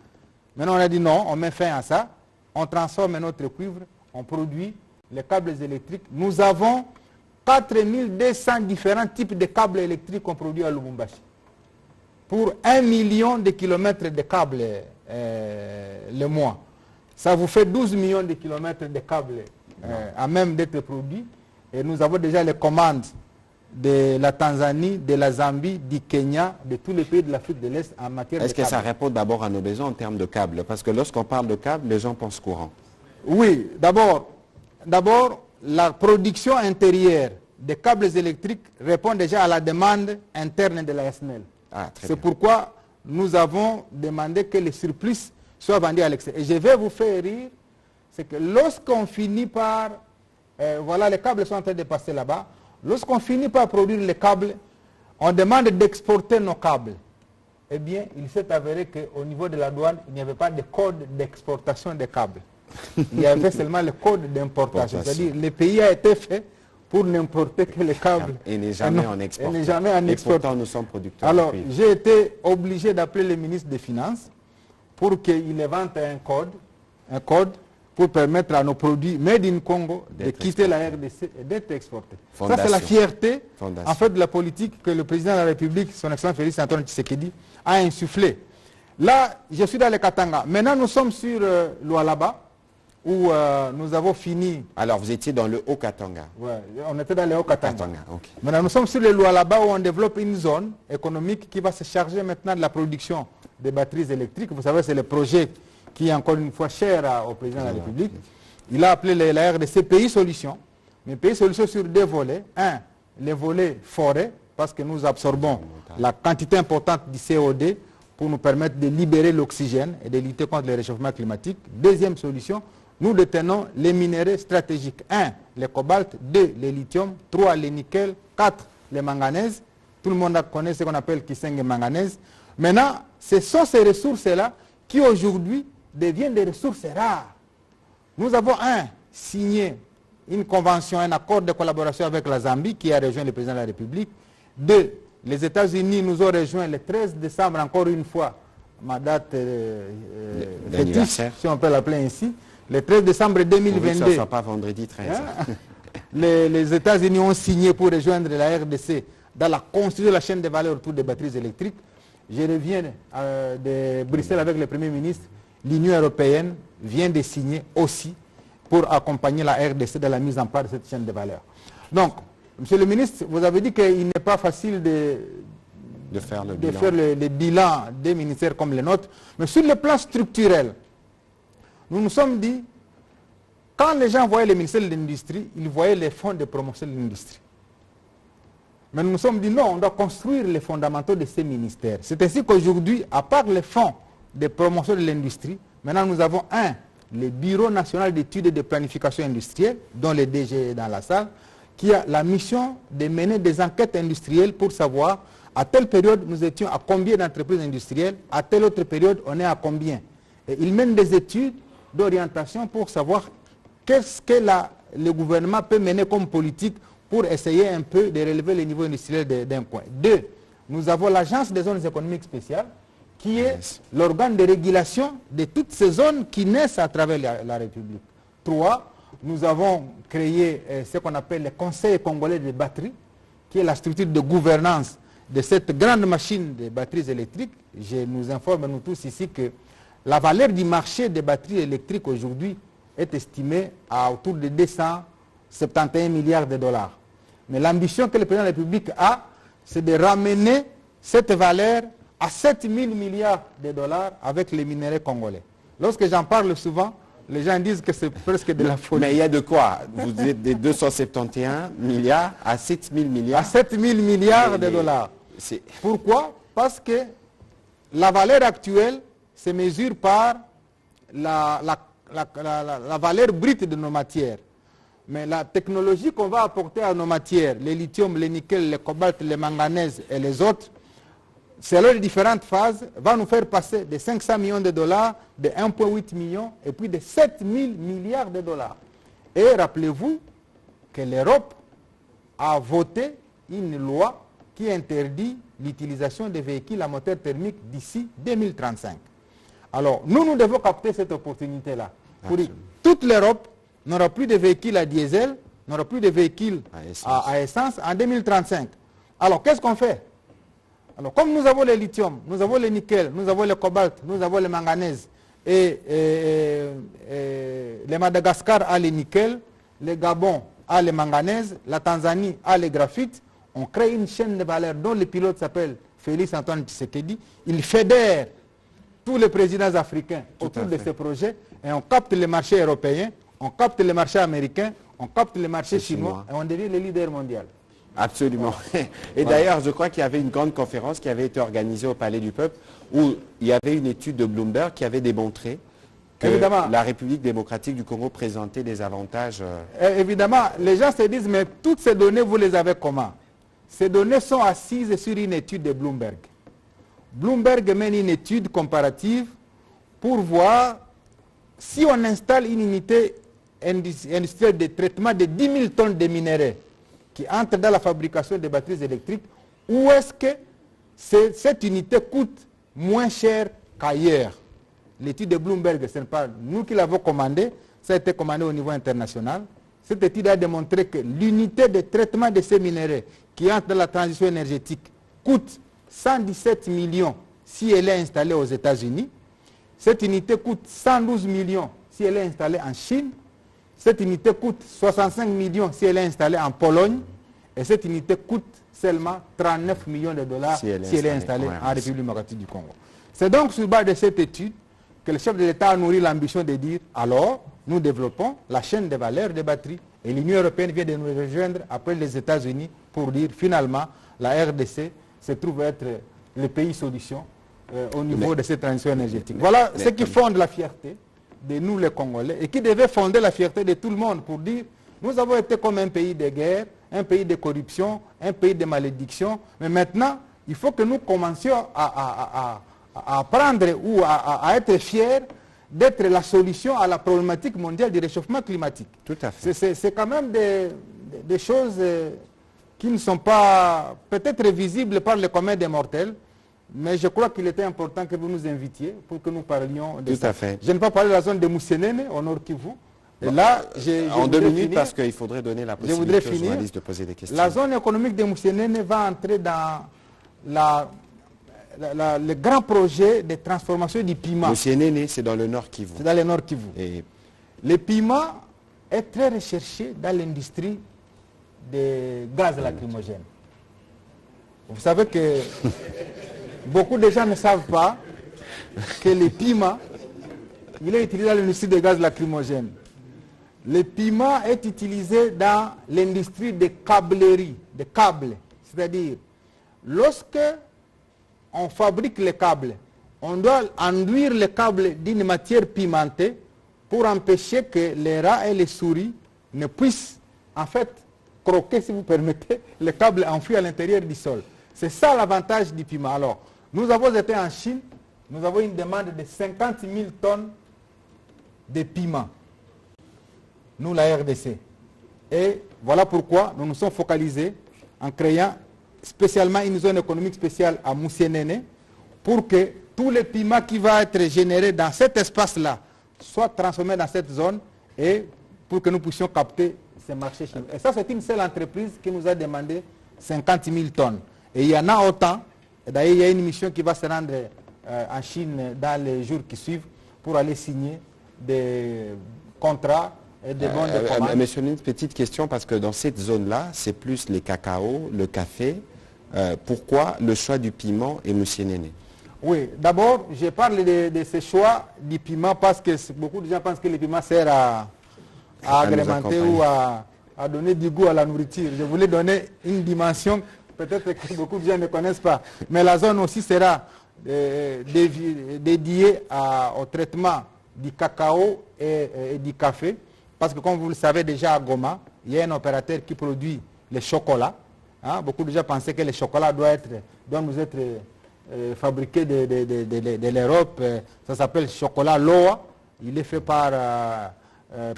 Maintenant, on a dit non, on met fin à ça. On transforme notre cuivre, on produit les câbles électriques. Nous avons 4200 différents types de câbles électriques qu'on produit à Lubumbashi. Pour 1 million de kilomètres de câbles le mois. Ça vous fait 12 millions de kilomètres de câbles à même d'être produits. Et nous avons déjà les commandes de la Tanzanie, de la Zambie, du Kenya, de tous les pays de l'Afrique de l'Est en matière de câbles. Est-ce que ça répond d'abord à nos besoins en termes de câbles? Parce que lorsqu'on parle de câbles, les gens pensent courant. Oui, d'abord, la production intérieure des câbles électriques répond déjà à la demande interne de la SNEL. C'est pourquoi nous avons demandé que les surplus soient vendus à l'extérieur. Et je vais vous faire rire, c'est que lorsqu'on finit par... voilà, les câbles sont en train de passer là-bas. Lorsqu'on finit par produire les câbles, on demande d'exporter nos câbles. Eh bien, il s'est avéré qu'au niveau de la douane, il n'y avait pas de code d'exportation des câbles. Il y avait seulement le code d'importation. C'est-à-dire le pays a été fait pour n'importer que les câbles. Et n'est jamais en export. Et pourtant, nous sommes producteurs. Alors, j'ai été obligé d'appeler le ministre des Finances pour qu'il invente un code pour permettre à nos produits made in Congo de quitter la RDC et d'être exportés. Ça, c'est la fierté, en fait, de la politique que le président de la République, son excellence Félix Antoine Tshisekedi, a insufflé. Là, je suis dans le Katanga. Maintenant, nous sommes sur Lualaba, où nous avons fini... Alors, vous étiez dans le Haut-Katanga? Oui, on était dans le Haut-Katanga. Okay. Maintenant, nous sommes sur le Lualaba, où on développe une zone économique qui va se charger maintenant de la production des batteries électriques. Vous savez, c'est le projet qui est encore une fois cher au président de la République. Il a appelé la RDC Pays Solutions, mais Pays Solutions sur deux volets. Un, les volets forêt, parce que nous absorbons la quantité importante du CO2 pour nous permettre de libérer l'oxygène et de lutter contre le réchauffement climatique. Deuxième solution, nous détenons les minéraux stratégiques. 1, le cobalt, 2, le lithium, 3, le nickel, 4, les manganèses. Tout le monde connaît ce qu'on appelle Kisenge manganèse. Maintenant, ce sont ces ressources-là qui aujourd'hui deviennent des ressources rares. Nous avons signé une convention, un accord de collaboration avec la Zambie qui a rejoint le président de la République. 2, les États-Unis nous ont rejoints le 13 décembre, encore une fois, ma date fétiche, si on peut l'appeler ainsi, le 13 décembre 2022. Ça ne sera pas vendredi 13. Les États-Unis ont signé pour rejoindre la RDC dans la construction de la chaîne de valeur autour des batteries électriques. Je reviens de Bruxelles avec le Premier ministre. L'Union européenne vient de signer aussi pour accompagner la RDC dans la mise en place de cette chaîne de valeur. Donc, Monsieur le ministre, vous avez dit qu'il n'est pas facile de faire le bilan des ministères comme les nôtres, mais sur le plan structurel, nous nous sommes dit, quand les gens voyaient le ministère de l'Industrie, ils voyaient les fonds de promotion de l'industrie. Mais nous nous sommes dit non, on doit construire les fondamentaux de ces ministères. C'est ainsi qu'aujourd'hui, à part les fonds de promotion de l'industrie, maintenant nous avons le Bureau national d'études et de planification industrielle, dont le DG est dans la salle, qui a la mission de mener des enquêtes industrielles pour savoir à telle période nous étions à combien d'entreprises industrielles, à telle autre période on est à combien. Et il mène des études d'orientation pour savoir qu'est-ce que le gouvernement peut mener comme politique pour essayer un peu de relever le niveau industriel d'un coin. 2, nous avons l'Agence des zones économiques spéciales qui est l'organe de régulation de toutes ces zones qui naissent à travers la République. 3, nous avons créé ce qu'on appelle le Conseil congolais des batteries, qui est la structure de gouvernance de cette grande machine de batteries électriques. Je nous informe, nous tous ici, que la valeur du marché des batteries électriques aujourd'hui est estimée à autour de 271 milliards de dollars. Mais l'ambition que le président de la République a, c'est de ramener cette valeur à 7 000 milliards de dollars avec les minéraux congolais. Lorsque j'en parle souvent, les gens disent que c'est presque de la folie. Mais il y a de quoi? Vous êtes des 271 milliards à 7 000 milliards. À 7 000 milliards de dollars. Pourquoi? Parce que la valeur actuelle se mesure par la valeur brute de nos matières. Mais la technologie qu'on va apporter à nos matières, le lithium, le nickel, le cobalt, le manganèse et les autres, selon les différentes phases, va nous faire passer de 500 millions de dollars, de 1,8 million et puis de 7 000 milliards de dollars. Et rappelez-vous que l'Europe a voté une loi qui interdit l'utilisation des véhicules à moteur thermique d'ici 2035. Alors, nous devons capter cette opportunité-là. Pour toute l'Europe n'aura plus de véhicules à diesel, n'aura plus de véhicules à essence en 2035. Alors, qu'est-ce qu'on fait? Alors, comme nous avons le lithium, nous avons le nickel, nous avons le cobalt, nous avons le manganèse, et le Madagascar a le nickel, le Gabon a le manganèse, la Tanzanie a le graphite, on crée une chaîne de valeur dont le pilote s'appelle Félix Antoine Tshisekedi. Il fédère tous les présidents africains autour de ce projet et on capte les marchés européens, on capte les marchés américains, on capte les marchés chinois et on devient le leader mondial. Absolument. Et d'ailleurs, je crois qu'il y avait une grande conférence qui avait été organisée au Palais du Peuple où il y avait une étude de Bloomberg qui avait démontré que la République démocratique du Congo présentait des avantages. Évidemment, les gens se disent, mais toutes ces données, vous les avez comment? Ces données sont assises sur une étude de Bloomberg. Bloomberg mène une étude comparative pour voir si on installe une unité industrielle de traitement de 10 000 tonnes de minéraux qui entre dans la fabrication des batteries électriques, où est-ce que cette unité coûte moins cher qu'ailleurs? L'étude de Bloomberg, ce n'est pas nous qui l'avons commandée, ça a été commandé au niveau international. Cette étude a démontré que l'unité de traitement de ces minéraux qui entre dans la transition énergétique coûte 117 millions si elle est installée aux États-Unis. Cette unité coûte 112 millions si elle est installée en Chine. Cette unité coûte 65 millions si elle est installée en Pologne. Et cette unité coûte seulement 39 millions de dollars si elle est installée en République démocratique du Congo. C'est donc sur base de cette étude que le chef de l'État a nourri l'ambition de dire alors nous développons la chaîne de valeur des batteries. Et l'Union européenne vient de nous rejoindre après les États-Unis pour dire finalement la RDC se trouve être le pays solution au niveau de cette transition énergétique. Voilà ce qui fonde la fierté de nous les Congolais et qui devait fonder la fierté de tout le monde pour dire nous avons été comme un pays de guerre, un pays de corruption, un pays de malédiction, mais maintenant il faut que nous commencions à prendre ou à être fiers d'être la solution à la problématique mondiale du réchauffement climatique. Tout à fait. C'est quand même des choses qui ne sont pas peut-être visibles par le commun des mortels, mais je crois qu'il était important que vous nous invitiez pour que nous parlions de ça. Tout à fait. Je ne vais pas parler de la zone de Moussénéné, au Nord Kivu. Et là, en 2 minutes, parce qu'il faudrait donner la possibilité aux journalistes de poser des questions. La zone économique de Moussénéné va entrer dans le grand projet de transformation du piment. Moussénéné, c'est dans le Nord Kivu. C'est dans le Nord Kivu. Et le piment est très recherché dans l'industrie des gaz lacrymogènes. Vous savez que beaucoup de gens ne savent pas que le piment, il est utilisé dans l'industrie des gaz lacrymogènes. Le piment est utilisé dans l'industrie des câbleries, des câbles. C'est-à-dire, lorsque on fabrique les câbles, on doit enduire les câbles d'une matière pimentée pour empêcher que les rats et les souris ne puissent, en fait, croquer, si vous permettez, les câbles enfouis à l'intérieur du sol. C'est ça l'avantage du piment. Alors, nous avons été en Chine, nous avons une demande de 50 000 tonnes de piment. Nous, la RDC. Et voilà pourquoi nous nous sommes focalisés en créant spécialement une zone économique spéciale à Moussénéné pour que tous les piments qui vont être générés dans cet espace-là soient transformés dans cette zone et pour que nous puissions capter ces marchés chinois. Et ça, c'est une seule entreprise qui nous a demandé 50 000 tonnes. Et il y en a autant. D'ailleurs, il y a une mission qui va se rendre en Chine dans les jours qui suivent pour aller signer des contrats et des bons de commande. Monsieur, une petite question, parce que dans cette zone-là, c'est plus les cacao, le café. Pourquoi le choix du piment et Moussénéné? Oui, d'abord, je parle de ce choix du piment parce que beaucoup de gens pensent que le piment sert à agrémenter ou à donner du goût à la nourriture. Je voulais donner une dimension, peut-être que beaucoup de gens ne connaissent pas, mais la zone aussi sera dédiée au traitement du cacao et du café, parce que comme vous le savez déjà à Goma, il y a un opérateur qui produit le chocolat. Hein, beaucoup de gens pensaient que le chocolat doit nous être fabriqué de l'Europe. Ça s'appelle chocolat Loa. Il est fait par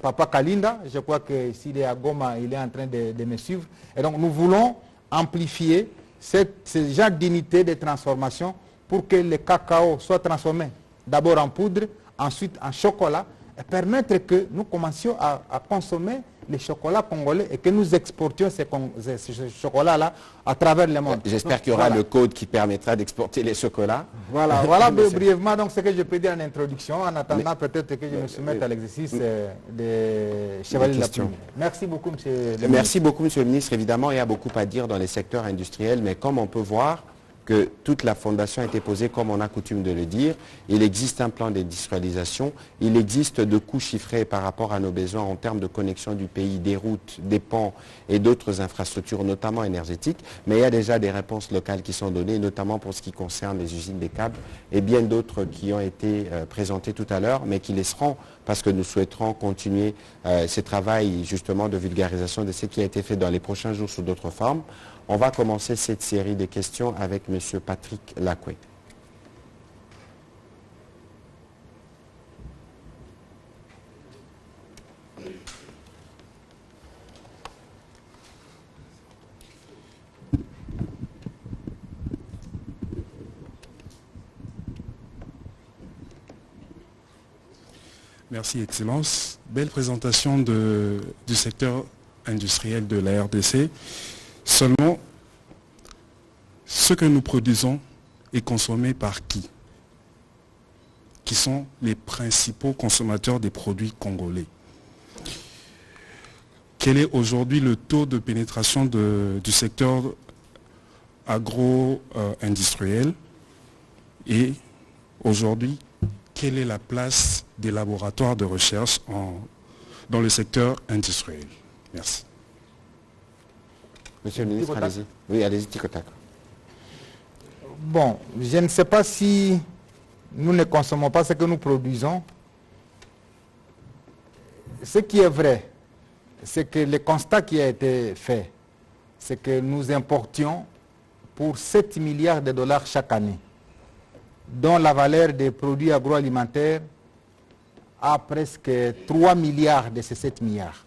Papa Kalinda. Je crois que s'il est à Goma, il est en train de me suivre. Et donc nous voulons amplifier ce genre d'unité de transformation pour que le cacao soit transformé d'abord en poudre, ensuite en chocolat, et permettre que nous commencions à consommer les chocolats congolais et que nous exportions ce chocolat-là à travers le monde. J'espère qu'il y aura le code qui permettra d'exporter les chocolats. Voilà brièvement donc ce que je peux dire en introduction, en attendant peut-être que je me soumette à l'exercice des chevaliers de la plume. Merci beaucoup, monsieur le ministre. Merci beaucoup, monsieur le ministre. Évidemment, il y a beaucoup à dire dans les secteurs industriels, mais comme on peut voir que toute la fondation a été posée, comme on a coutume de le dire, il existe un plan d'industrialisation, il existe de coûts chiffrés par rapport à nos besoins en termes de connexion du pays, des routes, des ponts et d'autres infrastructures, notamment énergétiques, mais il y a déjà des réponses locales qui sont données, notamment pour ce qui concerne les usines des câbles et bien d'autres qui ont été présentées tout à l'heure, mais qui laisseront, parce que nous souhaiterons continuer ce travail justement de vulgarisation de ce qui a été fait dans les prochains jours sous d'autres formes. On va commencer cette série de questions avec M. Patrick Lacoué. Merci, Excellence. Belle présentation du secteur industriel de la RDC. Seulement, ce que nous produisons est consommé par qui? Qui sont les principaux consommateurs des produits congolais? Quel est aujourd'hui le taux de pénétration du secteur agro-industriel et Aujourd'hui, quelle est la place des laboratoires de recherche dans le secteur industriel? Merci. Monsieur le ministre, allez-y. Oui, allez-y, Tikotak. Bon, je ne sais pas si nous ne consommons pas ce que nous produisons. Ce qui est vrai, c'est que le constat qui a été fait, c'est que nous importions pour 7 milliards de dollars chaque année, dont la valeur des produits agroalimentaires a presque 3 milliards de ces 7 milliards.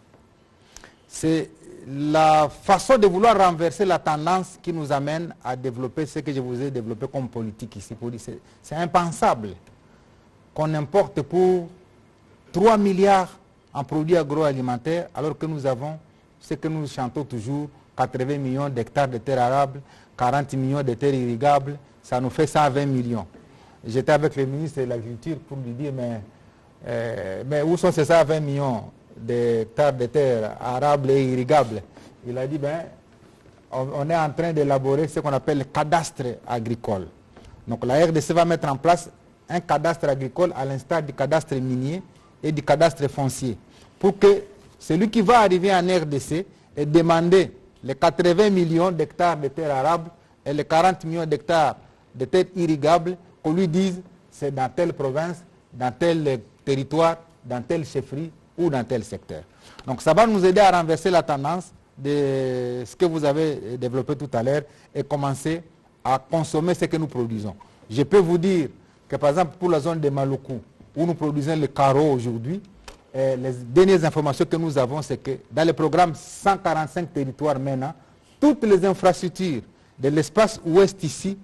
C'est la façon de vouloir renverser la tendance qui nous amène à développer ce que je vous ai développé comme politique ici. C'est impensable qu'on importe pour 3 milliards en produits agroalimentaires alors que nous avons ce que nous chantons toujours, 80 millions d'hectares de terres arables, 40 millions de terres irrigables, ça nous fait 120 millions. J'étais avec le ministre de l'Agriculture pour lui dire, mais où sont ces 120 millions d'hectares de terres arables et irrigables? Il a dit, on est en train d'élaborer ce qu'on appelle le cadastre agricole. Donc la RDC va mettre en place un cadastre agricole à l'instar du cadastre minier et du cadastre foncier, pour que celui qui va arriver en RDC et demander les 80 millions d'hectares de terres arables et les 40 millions d'hectares de terres irrigables, qu'on lui dise c'est dans telle province, dans tel territoire, dans telle chefferie ou dans tel secteur. Donc ça va nous aider à renverser la tendance de ce que vous avez développé tout à l'heure et commencer à consommer ce que nous produisons. Je peux vous dire que par exemple pour la zone de Maluku, où nous produisons le carreau aujourd'hui, les dernières informations que nous avons, c'est que dans le programme 145 territoires maintenant, toutes les infrastructures de l'espace ouest ici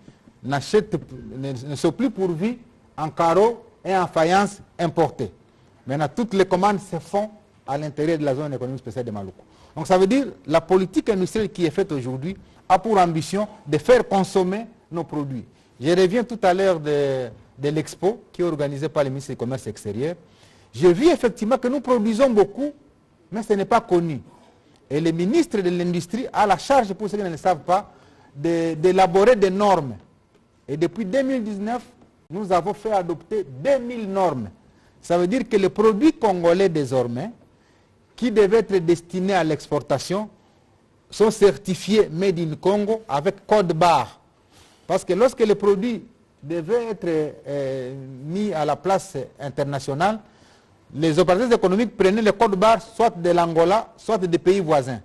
ne sont plus pourvues en carreau et en faïence importées. Maintenant, toutes les commandes se font à l'intérieur de la zone économique spéciale de Maluku. Donc ça veut dire que la politique industrielle qui est faite aujourd'hui a pour ambition de faire consommer nos produits. Je reviens tout à l'heure de l'expo qui est organisée par le ministre du Commerce extérieur. J'ai vu effectivement que nous produisons beaucoup, mais ce n'est pas connu. Et le ministre de l'Industrie a la charge, pour ceux qui ne le savent pas, d'élaborer des normes. Et depuis 2019, nous avons fait adopter 2000 normes. Ça veut dire que les produits congolais désormais, qui devaient être destinés à l'exportation, sont certifiés Made in Congo avec code barre. Parce que lorsque les produits devaient être mis à la place internationale, les opérateurs économiques prenaient le code barre soit de l'Angola, soit des pays voisins.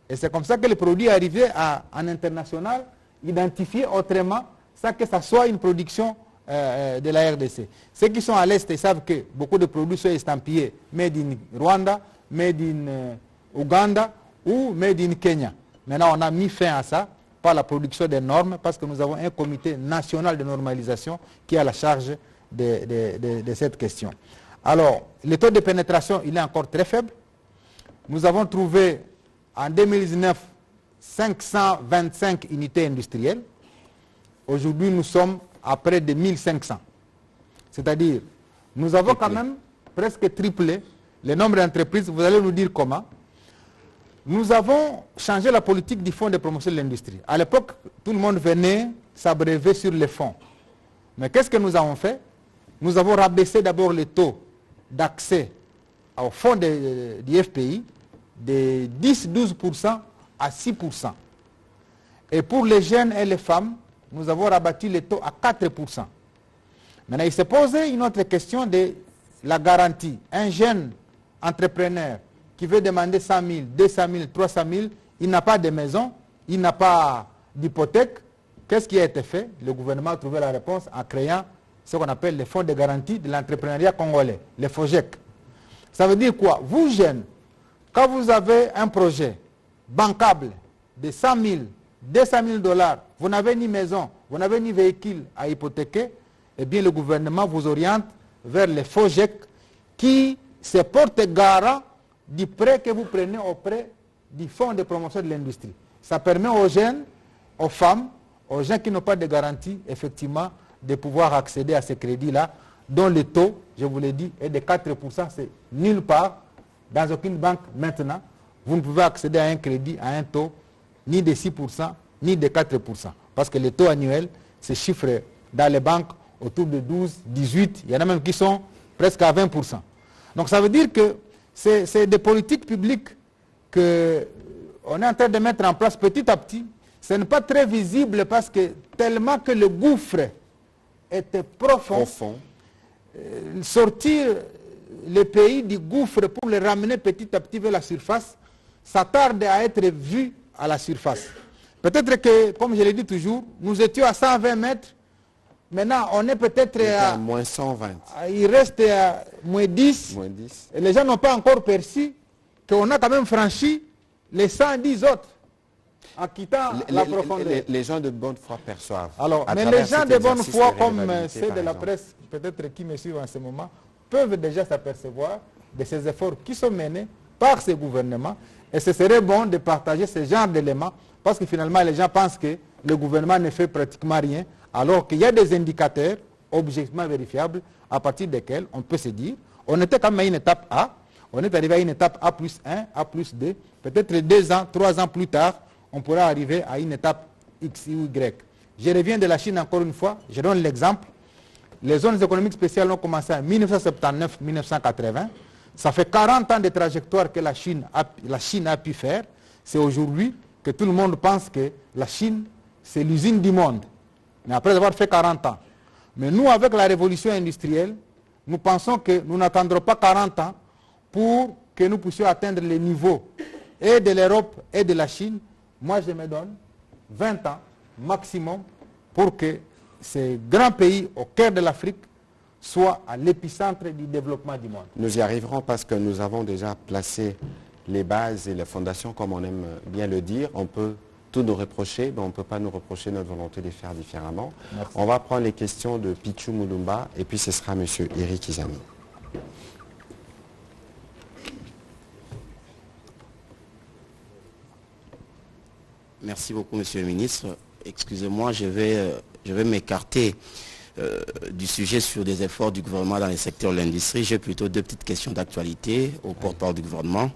Et c'est comme ça que les produits arrivaient en international, identifiés autrement, sans que ça soit une production de la RDC. Ceux qui sont à l'Est, ils savent que beaucoup de produits sont estampillés Made in Rwanda, Made in Uganda ou Made in Kenya. Maintenant, on a mis fin à ça par la production des normes, parce que nous avons un comité national de normalisation qui a la charge de cette question. Alors, le taux de pénétration, il est encore très faible. Nous avons trouvé en 2019 525 unités industrielles. Aujourd'hui, nous sommes à près de 1500. C'est-à-dire, nous avons quand même presque triplé le nombre d'entreprises. Vous allez nous dire comment. Nous avons changé la politique du fonds de promotion de l'industrie. À l'époque, tout le monde venait s'abreuver sur les fonds. Mais qu'est-ce que nous avons fait? Nous avons rabaissé d'abord le taux d'accès au fonds du FPI de 10-12% à 6%. Et pour les jeunes et les femmes, nous avons rabattu le taux à 4%. Maintenant, il s'est posé une autre question de la garantie. Un jeune entrepreneur qui veut demander 100 000, 200 000, 300 000, il n'a pas de maison, il n'a pas d'hypothèque. Qu'est-ce qui a été fait? Le gouvernement a trouvé la réponse en créant ce qu'on appelle les fonds de garantie de l'entrepreneuriat congolais, les FOGEC. Ça veut dire quoi? Vous, jeunes, quand vous avez un projet bancable de 100 000, 200 000 $, vous n'avez ni maison, vous n'avez ni véhicule à hypothéquer, eh bien le gouvernement vous oriente vers les FOGEC qui se portent garant du prêt que vous prenez auprès du fonds de promotion de l'industrie. Ça permet aux jeunes, aux femmes, aux gens qui n'ont pas de garantie, effectivement, de pouvoir accéder à ces crédits-là, dont le taux, je vous l'ai dit, est de 4%. C'est nulle part, dans aucune banque maintenant, vous ne pouvez accéder à un crédit à un taux ni de 6%, ni de 4%. Parce que le taux annuel se chiffre dans les banques autour de 12, 18, il y en a même qui sont presque à 20%. Donc ça veut dire que c'est des politiques publiques qu'on est en train de mettre en place petit à petit. Ce n'est pas très visible parce que tellement que le gouffre était profond. Sortir les pays du gouffre pour les ramener petit à petit vers la surface, ça tarde à être vu à la surface. Peut-être que, comme je l'ai dit toujours, nous étions à 120 mètres. Maintenant, on est peut-être à moins 120. Il reste à moins 10. Et les gens n'ont pas encore perçu qu'on a quand même franchi les 110 autres en quittant la profondeur. Les gens de bonne foi perçoivent. Alors, mais les gens de bonne foi, comme ceux de la presse, peut-être qui me suivent en ce moment, peuvent déjà s'apercevoir de ces efforts qui sont menés par ces gouvernements. Et ce serait bon de partager ce genre d'éléments parce que finalement, les gens pensent que le gouvernement ne fait pratiquement rien, alors qu'il y a des indicateurs objectivement vérifiables à partir desquels on peut se dire, on était quand même à une étape A, on est arrivé à une étape A plus 1, A plus 2, peut-être 2 ans, 3 ans plus tard, on pourra arriver à une étape X ou Y. Je reviens de la Chine encore une fois, je donne l'exemple. Les zones économiques spéciales ont commencé en 1979-1980. Ça fait 40 ans de trajectoire que la Chine a pu faire. C'est aujourd'hui que tout le monde pense que la Chine, c'est l'usine du monde. Mais après avoir fait 40 ans. Mais nous, avec la révolution industrielle, nous pensons que nous n'attendrons pas 40 ans pour que nous puissions atteindre les niveaux et de l'Europe et de la Chine. Moi, je me donne 20 ans maximum pour que ces grands pays au cœur de l'Afrique soient à l'épicentre du développement du monde. Nous y arriverons parce que nous avons déjà placé les bases et les fondations, comme on aime bien le dire. On peut tout nous reprocher, mais on ne peut pas nous reprocher notre volonté de faire différemment. Merci. On va prendre les questions de Pichu Mulumba et puis ce sera M. Eric Izami. Merci beaucoup, Monsieur le Ministre. Excusez-moi, je vais m'écarter du sujet sur des efforts du gouvernement dans le secteur de l'industrie. J'ai plutôt 2 petites questions d'actualité au porte-parole du gouvernement.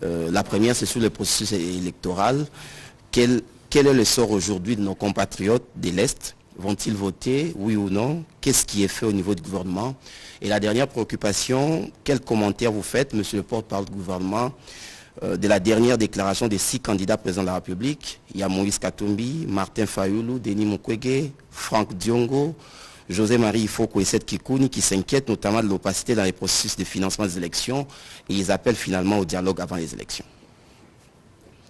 La première, c'est sur le processus électoral. Quel est le sort aujourd'hui de nos compatriotes de l'Est? Vont-ils voter, oui ou non? Qu'est-ce qui est fait au niveau du gouvernement? Et la dernière préoccupation, quel commentaire vous faites, Monsieur le porte-parole du gouvernement, de la dernière déclaration des 6 candidats présidents de la République? Il y a Moïse Katumbi, Martin Fayulu, Denis Mukwege, Franck Diongo, José-Marie Ifoko et Seth Kikouni qui s'inquiètent notamment de l'opacité dans les processus de financement des élections et ils appellent finalement au dialogue avant les élections.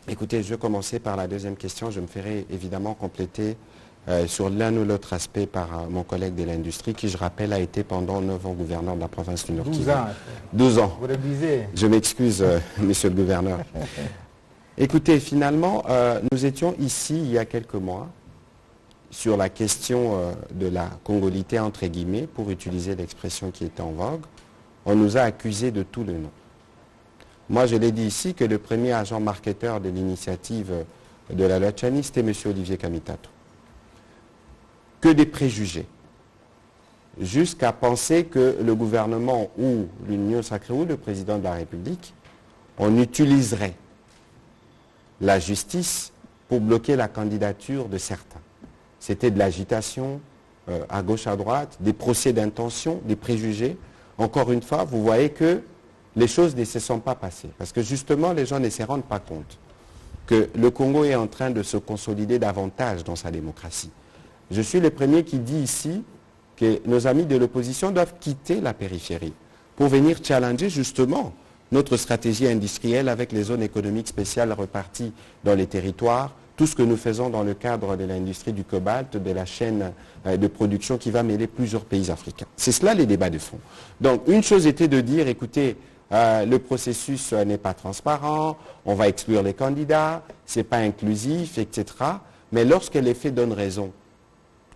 Écoutez, je vais commencer par la deuxième question. Je me ferai évidemment compléter sur l'un ou l'autre aspect par mon collègue de l'industrie qui, je rappelle, a été pendant 9 ans gouverneur de la province du Nord. 12 ans. 12 ans. Vous révisez. Je m'excuse, monsieur le gouverneur. Écoutez, finalement, nous étions ici il y a quelques mois sur la question de la congolité, entre guillemets, pour utiliser l'expression qui était en vogue. On nous a accusés de tout le nom. Moi, je l'ai dit ici que le premier agent marketeur de l'initiative de la loi Tchani, c'était M. Olivier Kamitato. Que des préjugés. Jusqu'à penser que le gouvernement ou l'Union sacrée ou le président de la République, on utiliserait la justice pour bloquer la candidature de certains. C'était de l'agitation à gauche, à droite, des procès d'intention, des préjugés. Encore une fois, vous voyez que les choses ne se sont pas passées. Parce que justement, les gens ne se rendent pas compte que le Congo est en train de se consolider davantage dans sa démocratie. Je suis le premier qui dit ici que nos amis de l'opposition doivent quitter la périphérie pour venir challenger justement notre stratégie industrielle avec les zones économiques spéciales reparties dans les territoires, tout ce que nous faisons dans le cadre de l'industrie du cobalt, de la chaîne de production qui va mêler plusieurs pays africains. C'est cela les débats de fond. Donc une chose était de dire, écoutez, le processus n'est pas transparent, on va exclure les candidats, ce n'est pas inclusif, etc. Mais lorsque les faits donnent raison,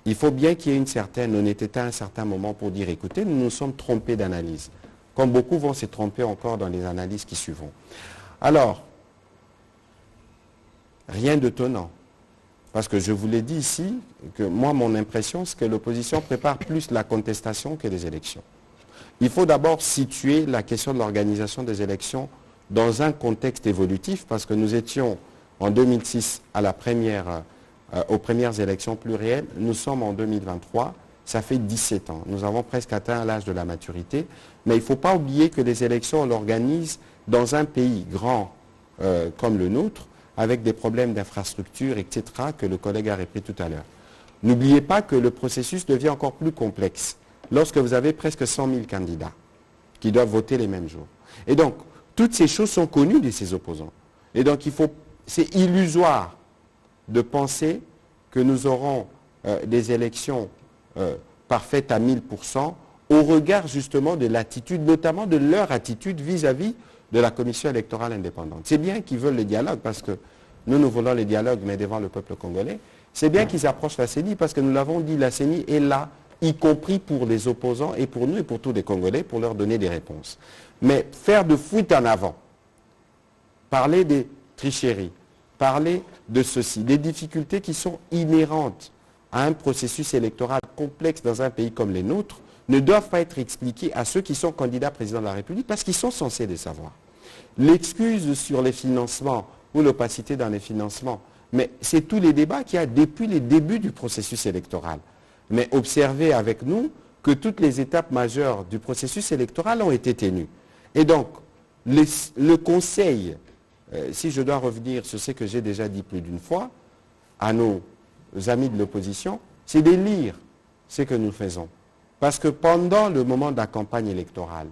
il faut bien qu'il y ait une certaine honnêteté à un certain moment pour dire, écoutez, nous nous sommes trompés d'analyse. Comme beaucoup vont se tromper encore dans les analyses qui suivront. Alors, rien d'étonnant. Parce que je vous l'ai dit ici, que moi, mon impression, c'est que l'opposition prépare plus la contestation que les élections. Il faut d'abord situer la question de l'organisation des élections dans un contexte évolutif, parce que nous étions en 2006 aux premières élections plurielles, nous sommes en 2023 ça fait 17 ans. Nous avons presque atteint l'âge de la maturité. Mais il ne faut pas oublier que les élections, on l'organise dans un pays grand comme le nôtre, avec des problèmes d'infrastructure, etc., que le collègue a répété tout à l'heure. N'oubliez pas que le processus devient encore plus complexe lorsque vous avez presque 100 000 candidats qui doivent voter les mêmes jours. Et donc, toutes ces choses sont connues de ces opposants. Et donc, c'est illusoire de penser que nous aurons des élections parfaites à 1000% au regard justement de l'attitude, notamment de leur attitude vis-à-vis de la commission électorale indépendante. C'est bien qu'ils veulent le dialogue parce que nous voulons le dialogue, mais devant le peuple congolais. C'est bien qu'ils approchent la CENI parce que nous l'avons dit, la CENI est là, y compris pour les opposants et pour nous et pour tous les Congolais, pour leur donner des réponses. Mais faire de fuite en avant, parler des tricheries, parler de ceci, des difficultés qui sont inhérentes à un processus électoral complexe dans un pays comme les nôtres, ne doivent pas être expliqués à ceux qui sont candidats président de la République parce qu'ils sont censés les savoir. L'excuse sur les financements ou l'opacité dans les financements, mais c'est tous les débats qu'il y a depuis les débuts du processus électoral. Mais observez avec nous que toutes les étapes majeures du processus électoral ont été tenues. Et donc, le Conseil, si je dois revenir sur ce que j'ai déjà dit plus d'une fois, à nos amis de l'opposition, c'est de lire ce que nous faisons. Parce que pendant le moment de la campagne électorale,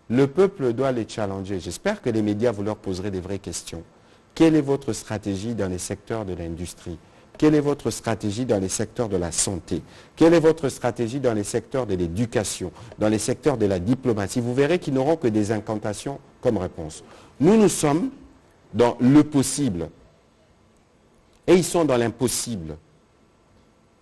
le peuple doit les challenger. J'espère que les médias vous leur poserez des vraies questions. Quelle est votre stratégie dans les secteurs de l'industrie? Quelle est votre stratégie dans les secteurs de la santé? Quelle est votre stratégie dans les secteurs de l'éducation, dans les secteurs de la diplomatie? Vous verrez qu'ils n'auront que des incantations comme réponse. Nous sommes dans le possible et ils sont dans l'impossible.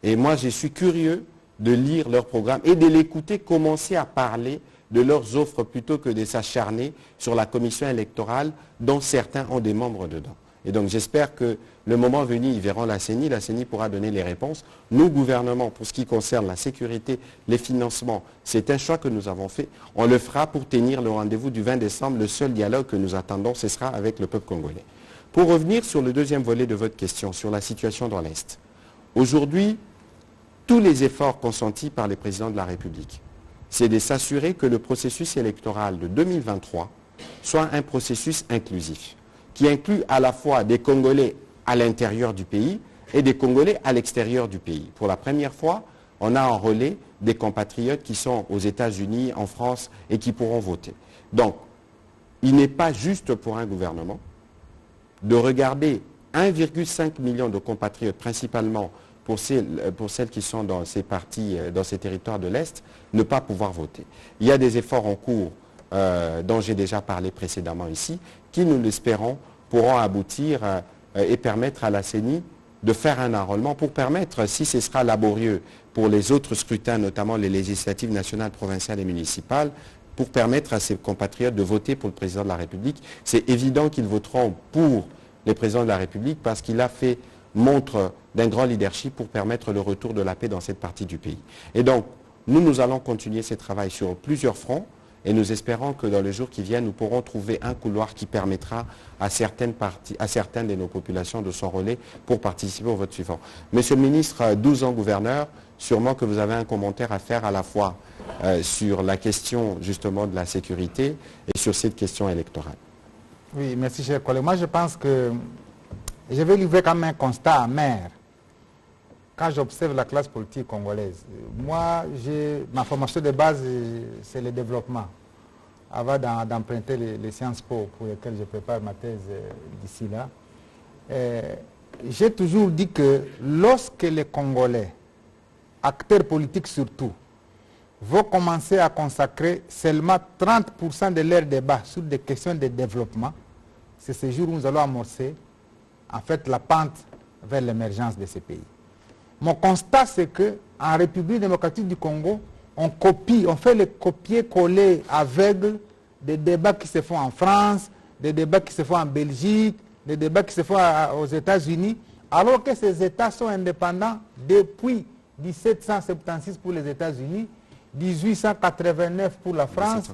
Et moi, je suis curieux de lire leur programme et de l'écouter commencer à parler de leurs offres plutôt que de s'acharner sur la commission électorale dont certains ont des membres dedans. Et donc j'espère que le moment venu, ils verront la CENI pourra donner les réponses. Nous, gouvernement, pour ce qui concerne la sécurité, les financements, c'est un choix que nous avons fait. On le fera pour tenir le rendez-vous du 20 décembre. Le seul dialogue que nous attendons, ce sera avec le peuple congolais. Pour revenir sur le deuxième volet de votre question, sur la situation dans l'Est. Aujourd'hui, tous les efforts consentis par les présidents de la République, c'est de s'assurer que le processus électoral de 2023 soit un processus inclusif, qui inclut à la fois des Congolais à l'intérieur du pays et des Congolais à l'extérieur du pays. Pour la première fois, on a en relais des compatriotes qui sont aux États-Unis, en France et qui pourront voter. Donc, il n'est pas juste pour un gouvernement de regarder 1,5 million de compatriotes, principalement pour celles qui sont dans ces parties, dans ces territoires de l'Est, ne pas pouvoir voter. Il y a des efforts en cours dont j'ai déjà parlé précédemment ici, qui, nous l'espérons, pourront aboutir et permettre à la CENI de faire un enrôlement pour permettre, si ce sera laborieux pour les autres scrutins, notamment les législatives nationales, provinciales et municipales, pour permettre à ces compatriotes de voter pour le président de la République. C'est évident qu'ils voteront pour le président de la République parce qu'il a fait montre d'un grand leadership pour permettre le retour de la paix dans cette partie du pays. Et donc, nous allons continuer ce travail sur plusieurs fronts et nous espérons que dans les jours qui viennent, nous pourrons trouver un couloir qui permettra à certaines de nos populations de s'enrôler pour participer au vote suivant. Monsieur le ministre, 12 ans gouverneur, sûrement que vous avez un commentaire à faire à la fois sur la question justement de la sécurité et sur cette question électorale. Oui, merci cher collègue. Moi je pense que je vais livrer quand même un constat amer quand j'observe la classe politique congolaise. Moi, ma formation de base, c'est le développement. Avant d'emprunter les sciences pour lesquelles je prépare ma thèse d'ici là, j'ai toujours dit que lorsque les Congolais, acteurs politiques surtout, vont commencer à consacrer seulement 30% de leur débat sur des questions de développement, c'est ce jour où nous allons amorcer en fait la pente vers l'émergence de ces pays. Mon constat, c'est qu'en République démocratique du Congo, on fait le copier-coller aveugle des débats qui se font en France, des débats qui se font en Belgique, des débats qui se font aux États-Unis, alors que ces États sont indépendants depuis 1776 pour les États-Unis, 1889 pour la France,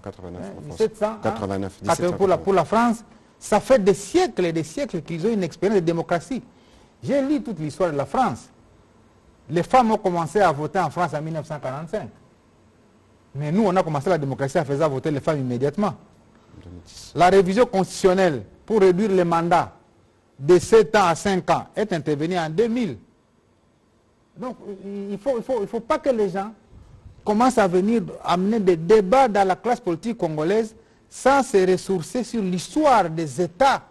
1789 pour la France. Ça fait des siècles et des siècles qu'ils ont une expérience de démocratie. J'ai lu toute l'histoire de la France. Les femmes ont commencé à voter en France en 1945. Mais nous, on a commencé la démocratie à faire voter les femmes immédiatement. La révision constitutionnelle pour réduire les mandats de 7 ans à 5 ans est intervenue en 2000. Donc, il faut pas que les gens commencent à venir amener des débats dans la classe politique congolaise sans se ressourcer sur l'histoire des États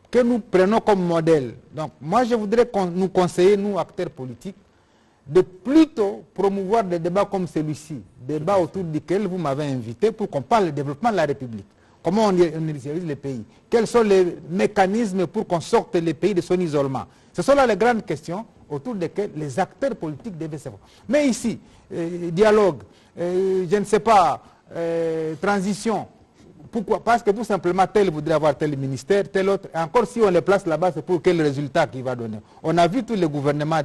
que nous prenons comme modèle. Donc, moi, je voudrais nous conseiller, nous, acteurs politiques, de plutôt promouvoir des débats comme celui-ci, débats autour duquel vous m'avez invité pour qu'on parle du développement de la République. Comment on industrialise les pays? Quels sont les mécanismes pour qu'on sorte les pays de son isolement? Ce sont là les grandes questions autour desquelles les acteurs politiques devaient savoir. Mais ici, dialogue, je ne sais pas, transition. Pourquoi? Parce que tout simplement, tel voudrait avoir tel ministère, tel autre. Et encore si on les place là-bas, c'est pour quel résultat qu'il va donner? On a vu tous les gouvernements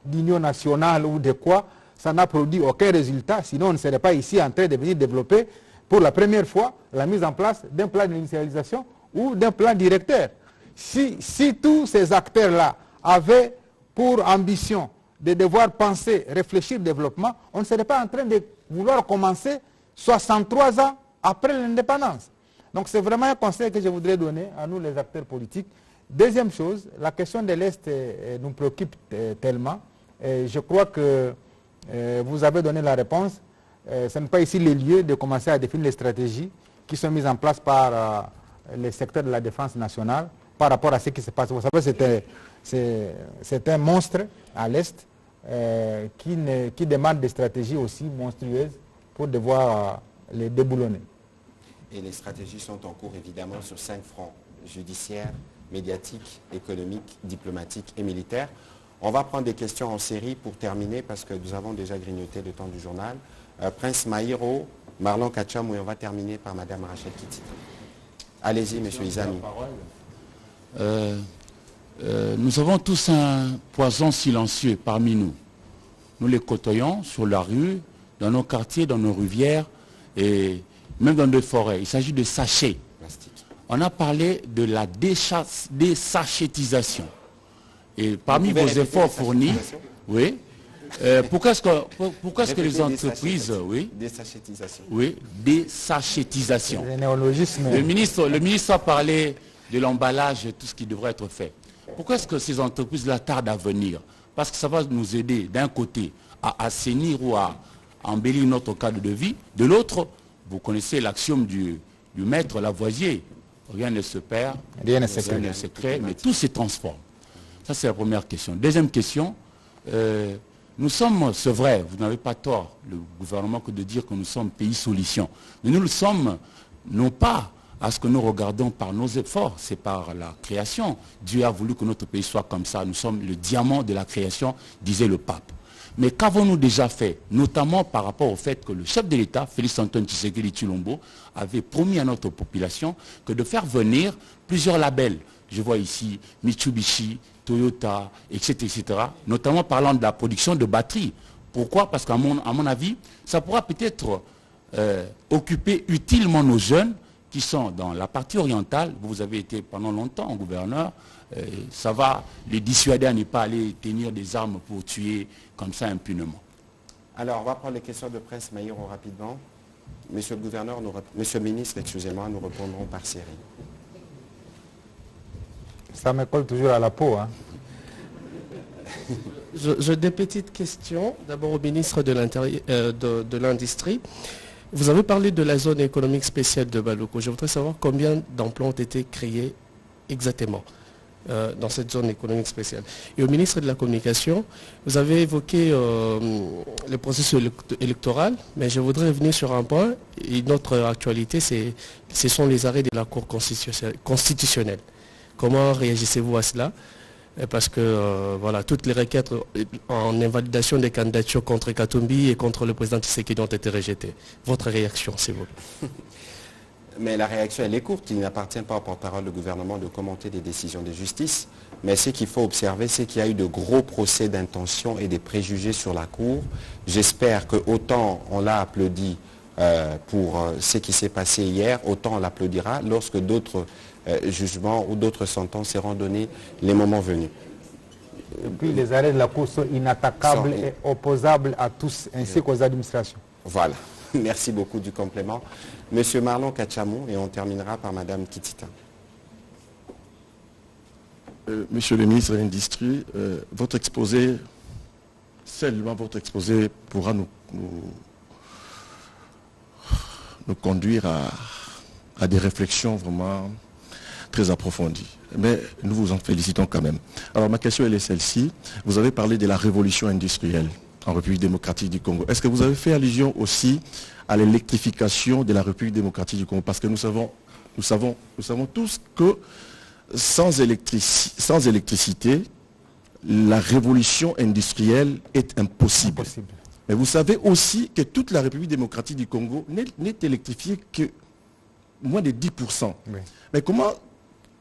d'union nationale ou de quoi, ça n'a produit aucun résultat, sinon on ne serait pas ici en train de venir développer pour la première fois la mise en place d'un plan d'initialisation ou d'un plan directeur. Si tous ces acteurs-là avaient pour ambition de devoir penser, réfléchir développement, on ne serait pas en train de vouloir commencer 63 ans après l'indépendance. Donc c'est vraiment un conseil que je voudrais donner à nous les acteurs politiques. Deuxième chose, la question de l'Est nous préoccupe tellement. Et je crois que vous avez donné la réponse. Ce n'est pas ici le lieu de commencer à définir les stratégies qui sont mises en place par les secteurs de la défense nationale par rapport à ce qui se passe. Vous savez, c'est un monstre à l'Est qui demande des stratégies aussi monstrueuses pour devoir les déboulonner. Et les stratégies sont en cours évidemment sur 5 fronts: judiciaire, médiatique, économique, diplomatique et militaire. On va prendre des questions en série pour terminer parce que nous avons déjà grignoté le temps du journal. Prince Maïro, Marlon Kacham, et on va terminer par Madame Rachel Kitty. Allez-y, Monsieur Izami. Nous avons tous un poison silencieux parmi nous. Nous les côtoyons sur la rue, dans nos quartiers, dans nos rivières et même dans nos forêts. Il s'agit de sachets. On a parlé de la désachétisation. Et parmi vos efforts fournis, oui, pourquoi est-ce que les entreprises... Oui, désachétisation. Oui, désachétisation. Le ministre a parlé de l'emballage et tout ce qui devrait être fait. Pourquoi est-ce que ces entreprises-là tardent à venir? Parce que ça va nous aider d'un côté à assainir ou à embellir notre cadre de vie. De l'autre, vous connaissez l'axiome du maître Lavoisier. Rien ne se perd, rien ne se crée, mais tout se transforme. Ça, c'est la première question. Deuxième question, nous sommes, c'est vrai, vous n'avez pas tort, le gouvernement, que de dire que nous sommes pays solution. Mais nous le sommes, non pas à ce que nous regardons par nos efforts, c'est par la création. Dieu a voulu que notre pays soit comme ça. Nous sommes le diamant de la création, disait le pape. Mais qu'avons-nous déjà fait, notamment par rapport au fait que le chef de l'État, Félix Antoine Tshisekedi Tshilombo, avait promis à notre population que de faire venir plusieurs labels. Je vois ici Mitsubishi, Toyota, etc., notamment parlant de la production de batteries. Pourquoi? Parce qu'à mon avis, ça pourra peut-être occuper utilement nos jeunes qui sont dans la partie orientale. Vous avez été pendant longtemps gouverneur. Ça va les dissuader à ne pas aller tenir des armes pour tuer comme ça impunément. Alors, on va prendre les questions de presse, Maïro, rapidement. Monsieur le gouverneur, Monsieur le ministre, excusez-moi, nous répondrons par série. Ça me colle toujours à la peau. Hein. J'ai des petites questions. D'abord au ministre de l'Industrie. Vous avez parlé de la zone économique spéciale de Baloko. Je voudrais savoir combien d'emplois ont été créés exactement dans cette zone économique spéciale. Et au ministre de la Communication, vous avez évoqué le processus électoral, mais je voudrais revenir sur un point. Et notre actualité, ce sont les arrêts de la Cour constitutionnelle. Comment réagissez-vous à cela? Parce que voilà, toutes les requêtes en invalidation des candidatures contre Katumbi et contre le président Tshisekedi ont été rejetées. Votre réaction, s'il vous plaît. Mais la réaction, elle est courte. Il n'appartient pas au porte-parole du gouvernement de commenter des décisions de justice. Mais ce qu'il faut observer, c'est qu'il y a eu de gros procès d'intention et des préjugés sur la Cour. J'espère que autant on l'a applaudi pour ce qui s'est passé hier, autant on l'applaudira lorsque d'autres jugements ou d'autres sentences seront donnés les moments venus. Et puis les arrêts de la Cour sont inattaquables et opposables à tous, ainsi qu'aux administrations. Voilà. Merci beaucoup du complément. Monsieur Marlon Kachamou, et on terminera par Madame Kitita. Monsieur le ministre de l'Industrie, votre exposé, seulement votre exposé pourra nous conduire à des réflexions vraiment très approfondies. Mais nous vous en félicitons quand même. Alors ma question elle est celle-ci. Vous avez parlé de la révolution industrielle en République démocratique du Congo. Est-ce que vous avez fait allusion aussi à l'électrification de la République démocratique du Congo? Parce que nous savons tous que sans électricité, la révolution industrielle est impossible. Mais vous savez aussi que toute la République démocratique du Congo n'est électrifiée que moins de 10%. Oui. Mais comment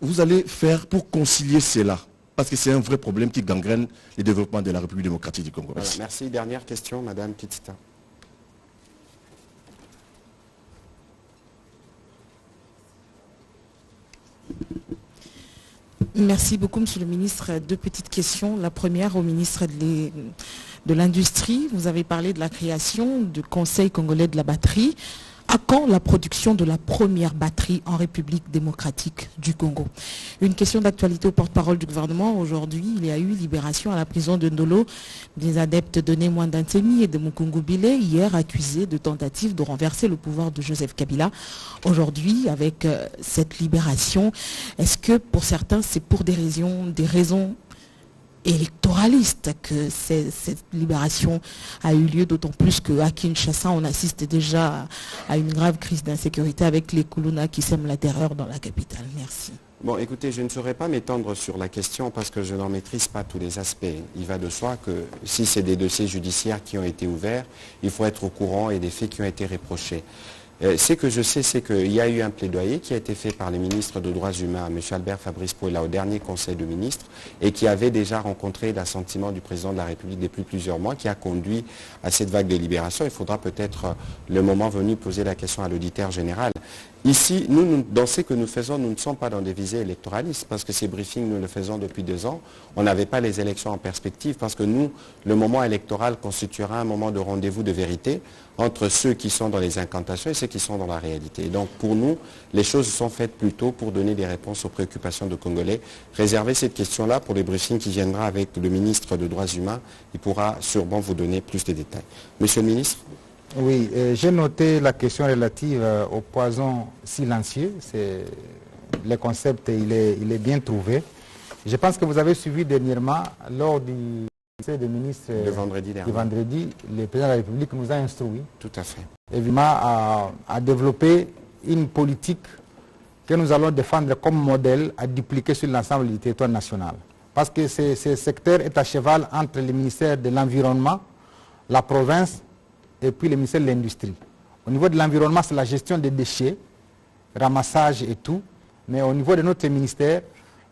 vous allez faire pour concilier cela? Parce que c'est un vrai problème qui gangrène le développement de la République démocratique du Congo. Merci. Voilà, merci. Dernière question, Madame Kitita. Merci beaucoup, Monsieur le ministre. Deux petites questions. La première au ministre de l'Industrie. Vous avez parlé de la création du Conseil congolais de la batterie. À quand la production de la première batterie en République démocratique du Congo? Une question d'actualité au porte-parole du gouvernement. Aujourd'hui, il y a eu libération à la prison de Ndolo des adeptes de Némoin Dantemi et de Mukungu Bilé, hier accusés de tentative de renverser le pouvoir de Joseph Kabila. Aujourd'hui, avec cette libération, est-ce que pour certains, c'est pour des raisons électoraliste que cette libération a eu lieu, d'autant plus qu'à Kinshasa, on assiste déjà à une grave crise d'insécurité avec les Kuluna qui sèment la terreur dans la capitale. Merci. Bon, écoutez, je ne saurais pas m'étendre sur la question parce que je n'en maîtrise pas tous les aspects. Il va de soi que si c'est des dossiers judiciaires qui ont été ouverts, il faut être au courant et des faits qui ont été reprochés. Ce que je sais, c'est qu'il y a eu un plaidoyer qui a été fait par le ministre des Droits humains, M. Albert Fabrice Poila, au dernier Conseil de ministres, et qui avait déjà rencontré l'assentiment du président de la République depuis plusieurs mois, qui a conduit à cette vague de libération. Il faudra peut-être, le moment venu, poser la question à l'auditeur général. Ici, nous, dans ce que nous faisons, nous ne sommes pas dans des visées électoralistes, parce que ces briefings, nous le faisons depuis 2 ans. On n'avait pas les élections en perspective, parce que nous, le moment électoral constituera un moment de rendez-vous de vérité entre ceux qui sont dans les incantations et ceux qui sont dans la réalité. Et donc, pour nous, les choses sont faites plutôt pour donner des réponses aux préoccupations de Congolais. Réservez cette question-là pour les briefings qui viendra avec le ministre des Droits humains. Il pourra sûrement vous donner plus de détails. Monsieur le ministre? Oui, j'ai noté la question relative au poison silencieux. Le concept, il est bien trouvé. Je pense que vous avez suivi dernièrement, lors du Conseil des ministres de vendredi dernier. Le président de la République nous a instruit. Tout à fait. Évidemment, à développer une politique que nous allons défendre comme modèle à dupliquer sur l'ensemble du territoire national. Parce que ce secteur est à cheval entre le ministère de l'Environnement, la province et puis le ministère de l'Industrie. Au niveau de l'environnement, c'est la gestion des déchets, ramassage et tout. Mais au niveau de notre ministère,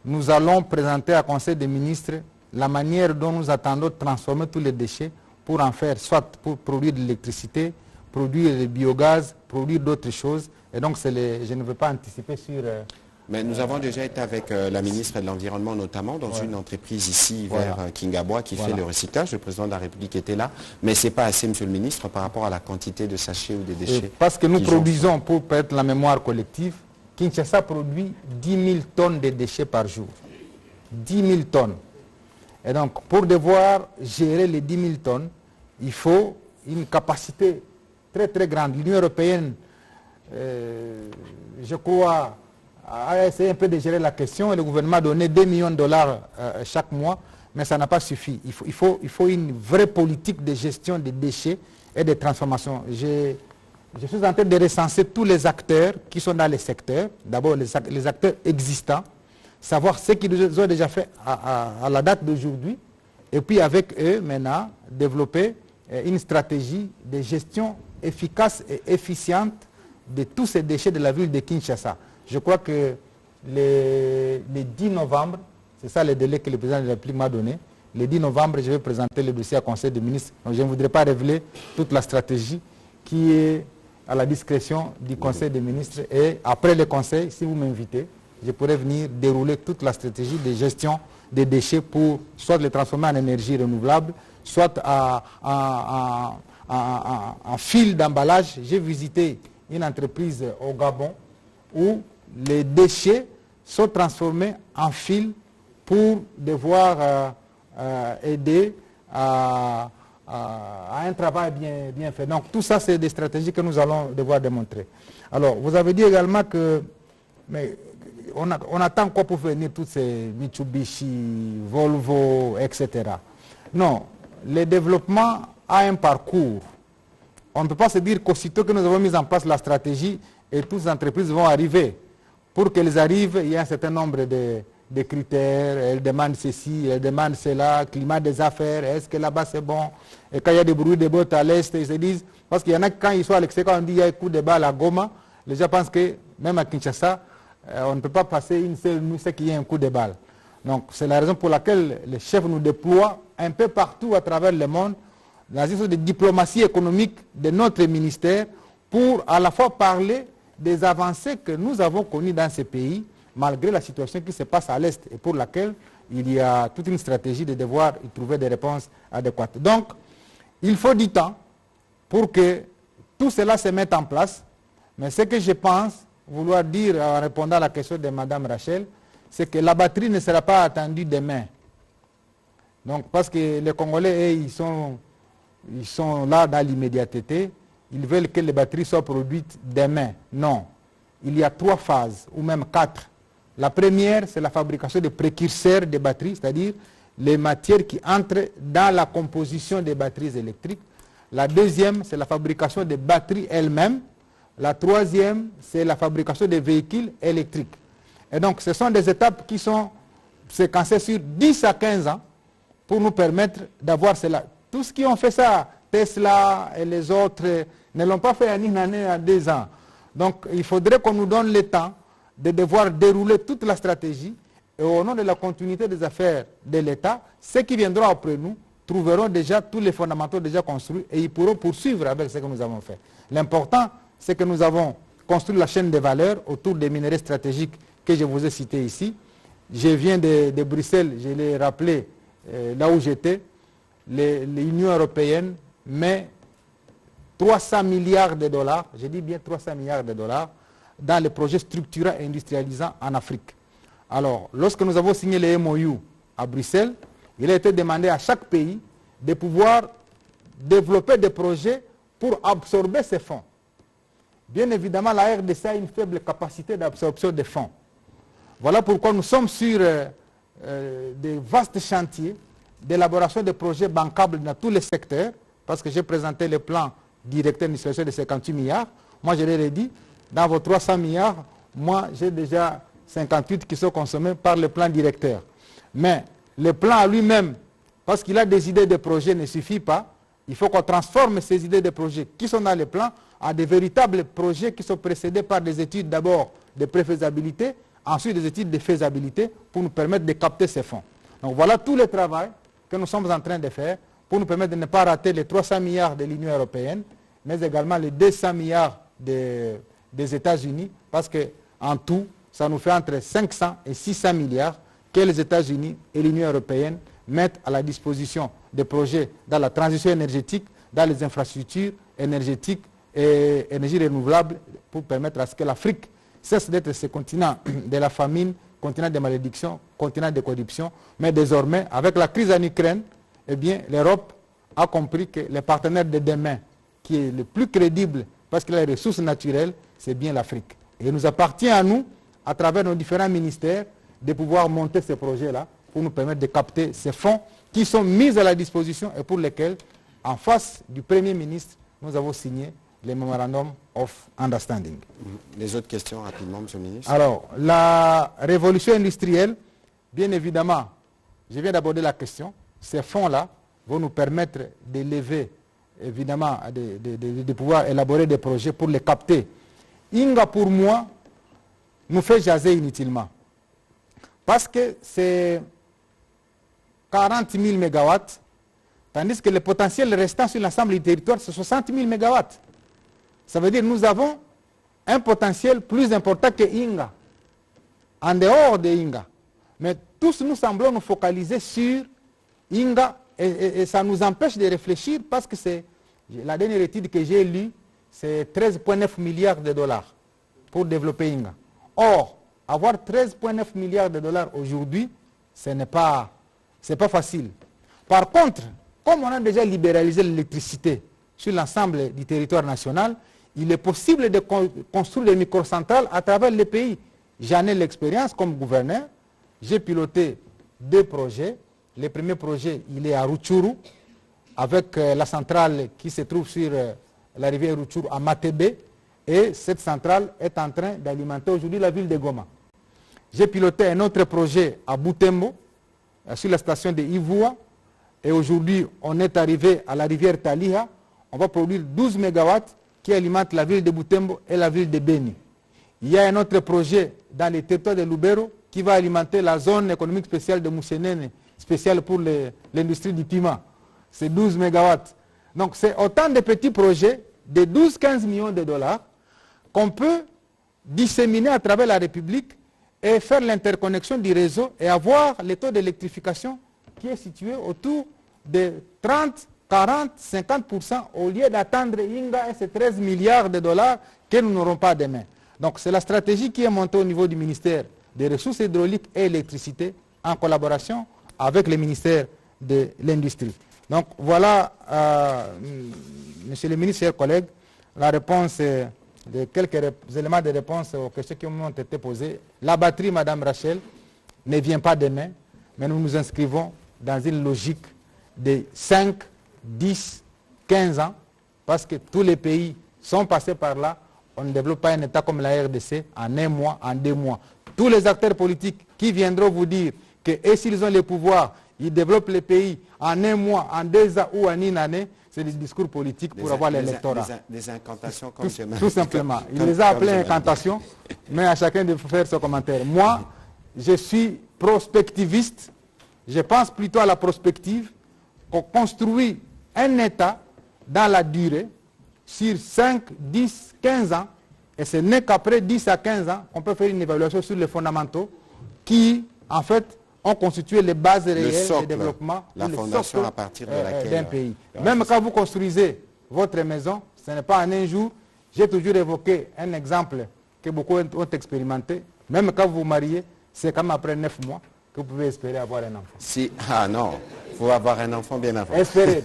nous allons présenter à Conseil des ministres la manière dont nous attendons de transformer tous les déchets pour en faire, soit pour produire de l'électricité, produire du biogaz, produire d'autres choses. Et donc, je ne veux pas anticiper sur... Mais nous avons déjà été avec la ministre de l'Environnement, notamment dans une entreprise ici vers Kingabois qui fait le recyclage. Le président de la République était là. Mais ce n'est pas assez, monsieur le ministre, par rapport à la quantité de sachets ou de déchets. Parce que nous produisons, pour perdre la mémoire collective, Kinshasa produit 10 000 tonnes de déchets par jour. 10 000 tonnes. Et donc, pour devoir gérer les 10 000 tonnes, il faut une capacité très très grande. L'Union européenne, je crois, a essayé un peu de gérer la question et le gouvernement a donné 2 millions de dollars chaque mois, mais ça n'a pas suffi. Il faut une vraie politique de gestion des déchets et de transformation. Je suis en train de recenser tous les acteurs qui sont dans les secteurs, d'abord les acteurs existants, savoir ce qu'ils ont déjà fait à la date d'aujourd'hui, et puis avec eux, maintenant, développer une stratégie de gestion efficace et efficiente de tous ces déchets de la ville de Kinshasa. Je crois que le 10 novembre, c'est ça le délai que le président de la République m'a donné, le 10 novembre, je vais présenter le dossier au Conseil des ministres. Donc je ne voudrais pas révéler toute la stratégie qui est à la discrétion du Conseil des ministres. Et après le Conseil, si vous m'invitez, je pourrais venir dérouler toute la stratégie de gestion des déchets pour soit les transformer en énergie renouvelable, soit en fil d'emballage. J'ai visité une entreprise au Gabon où les déchets sont transformés en fil pour devoir aider à un travail bien fait. Donc tout ça, c'est des stratégies que nous allons devoir démontrer. Alors, vous avez dit également que mais on attend quoi pour venir toutes ces Mitsubishi, Volvo, etc. Non, le développement a un parcours. On ne peut pas se dire qu'aussitôt que nous avons mis en place la stratégie et toutes les entreprises vont arriver. Pour qu'elles arrivent, il y a un certain nombre de critères, elles demandent ceci, elles demandent cela, climat des affaires, est-ce que là-bas c'est bon? Et quand il y a des bruits de bottes à l'est, ils se disent, parce qu'il y en a quand ils sont à l'extérieur, quand on dit qu'il y a un coup de balle à Goma, les gens pensent que même à Kinshasa, on ne peut pas passer une seule nuit sans qu'il y ait un coup de balle. Donc c'est la raison pour laquelle les chefs nous déploient un peu partout à travers le monde dans une sorte de diplomatie économique de notre ministère pour à la fois parler des avancées que nous avons connues dans ces pays, malgré la situation qui se passe à l'Est et pour laquelle il y a toute une stratégie de devoir y trouver des réponses adéquates. Donc, il faut du temps pour que tout cela se mette en place, mais ce que je pense vouloir dire en répondant à la question de Mme Rachel, c'est que la batterie ne sera pas attendue demain. Donc, parce que les Congolais, ils sont là dans l'immédiateté, ils veulent que les batteries soient produites demain. Non. Il y a 3 phases, ou même 4. La première, c'est la fabrication de précurseurs de batteries, c'est-à-dire les matières qui entrent dans la composition des batteries électriques. La deuxième, c'est la fabrication des batteries elles-mêmes. La troisième, c'est la fabrication des véhicules électriques. Et donc, ce sont des étapes qui sont séquencées sur 10 à 15 ans pour nous permettre d'avoir cela. Tous ceux qui ont fait ça, Tesla et les autres, ne l'ont pas fait en une année, en 2 ans. Donc, il faudrait qu'on nous donne le temps de devoir dérouler toute la stratégie et au nom de la continuité des affaires de l'État, ceux qui viendront après nous trouveront déjà tous les fondamentaux déjà construits et ils pourront poursuivre avec ce que nous avons fait. L'important, c'est que nous avons construit la chaîne de valeur autour des minerais stratégiques que je vous ai cités ici. Je viens de Bruxelles, je l'ai rappelé là où j'étais, l'Union européenne met 300 milliards de dollars, je dis bien 300 milliards de dollars, dans les projets structurants et industrialisants en Afrique. Alors, lorsque nous avons signé les MOU à Bruxelles, il a été demandé à chaque pays de pouvoir développer des projets pour absorber ces fonds. Bien évidemment, la RDC a une faible capacité d'absorption des fonds. Voilà pourquoi nous sommes sur des vastes chantiers d'élaboration de projets bancables dans tous les secteurs, parce que j'ai présenté le plan directeur d'industrialisation de 58 milliards. Moi, je leur ai dit, dans vos 300 milliards, moi, j'ai déjà 58 qui sont consommés par le plan directeur. Mais le plan à lui-même, parce qu'il a des idées de projets, ne suffit pas. Il faut qu'on transforme ces idées de projets qui sont dans le plan en des véritables projets qui sont précédés par des études d'abord de préfaisabilité, ensuite des études de faisabilité pour nous permettre de capter ces fonds. Donc voilà tout le travail que nous sommes en train de faire pour nous permettre de ne pas rater les 300 milliards de l'Union européenne, mais également les 200 milliards des États-Unis, parce qu'en tout, ça nous fait entre 500 et 600 milliards que les États-Unis et l'Union européenne mettent à la disposition des projets dans la transition énergétique, dans les infrastructures énergétiques et énergies renouvelables pour permettre à ce que l'Afrique cesse d'être ce continent de la famine, continent de malédiction, continent de corruption. Mais désormais, avec la crise en Ukraine, eh bien, l'Europe a compris que le partenaire de demain, qui est le plus crédible parce qu'il a les ressources naturelles, c'est bien l'Afrique. Et il nous appartient à nous, à travers nos différents ministères, de pouvoir monter ces projets-là pour nous permettre de capter ces fonds qui sont mis à la disposition et pour lesquels, en face du Premier ministre, nous avons signé les Memorandum of Understanding. Les autres questions rapidement, M. le ministre. Alors, la révolution industrielle, bien évidemment, je viens d'aborder la question, ces fonds-là vont nous permettre d'élever, évidemment, de pouvoir élaborer des projets pour les capter. Inga, pour moi, nous fait jaser inutilement. Parce que c'est 40 000 mégawatts, tandis que le potentiel restant sur l'ensemble du territoire, c'est 60 000 mégawatts. Ça veut dire que nous avons un potentiel plus important que Inga, en dehors de Inga. Mais tous nous semblons nous focaliser sur Inga et ça nous empêche de réfléchir parce que c'est la dernière étude que j'ai lue, c'est 13,9 milliards de dollars pour développer Inga. Or, avoir 13,9 milliards de dollars aujourd'hui, ce n'est pas facile. Par contre, comme on a déjà libéralisé l'électricité sur l'ensemble du territoire national, il est possible de construire des microcentrales à travers le pays. J'en ai l'expérience comme gouverneur. J'ai piloté 2 projets. Le premier projet, il est à Rutshuru, avec la centrale qui se trouve sur la rivière Rutshuru à Matebe. Et cette centrale est en train d'alimenter aujourd'hui la ville de Goma. J'ai piloté un autre projet à Butembo, sur la station de Ivoua. Et aujourd'hui, on est arrivé à la rivière Taliha. On va produire 12 MW qui alimentent la ville de Butembo et la ville de Beni. Il y a un autre projet dans les territoires de Lubero qui va alimenter la zone économique spéciale de Moussenene, spéciale pour l'industrie du piment. C'est 12 MW. Donc c'est autant de petits projets de 12-15 millions de dollars qu'on peut disséminer à travers la République et faire l'interconnexion du réseau et avoir le taux d'électrification qui est situé autour de 30, 40, 50% au lieu d'attendre Inga et ces 13 milliards de dollars que nous n'aurons pas demain. Donc c'est la stratégie qui est montée au niveau du ministère des Ressources hydrauliques et électricité en collaboration avec le ministère de l'Industrie. Donc voilà, monsieur le ministre, chers collègues, la réponse de quelques éléments de réponse aux questions qui m'ont été posées. La batterie, Madame Rachel, ne vient pas demain, mais nous nous inscrivons dans une logique de 5, 10, 15 ans, parce que tous les pays sont passés par là. On ne développe pas un État comme la RDC en 1 mois, en 2 mois. Tous les acteurs politiques qui viendront vous dire que et s'ils ont le pouvoir, ils développent le pays en 1 mois, en 2 ans ou en 1 année, c'est des discours politiques pour avoir l'électorat. Des incantations comme ce Tout simplement. Il les a appelées incantations, mais à chacun de faire ce commentaire. Moi, je suis prospectiviste. Je pense plutôt à la prospective, qu'on construit un État dans la durée, sur 5, 10, 15 ans, et ce n'est qu'après 10 à 15 ans qu'on peut faire une évaluation sur les fondamentaux qui, en fait, ont constitué les bases réelles de développement, la fondation à partir de laquelle d'un pays. Même quand vous construisez votre maison, ce n'est pas en un jour. J'ai toujours évoqué un exemple que beaucoup ont expérimenté. Même quand vous vous mariez, c'est comme après 9 mois que vous pouvez espérer avoir un enfant. Ah non, il faut avoir un enfant bien avant. Espérez.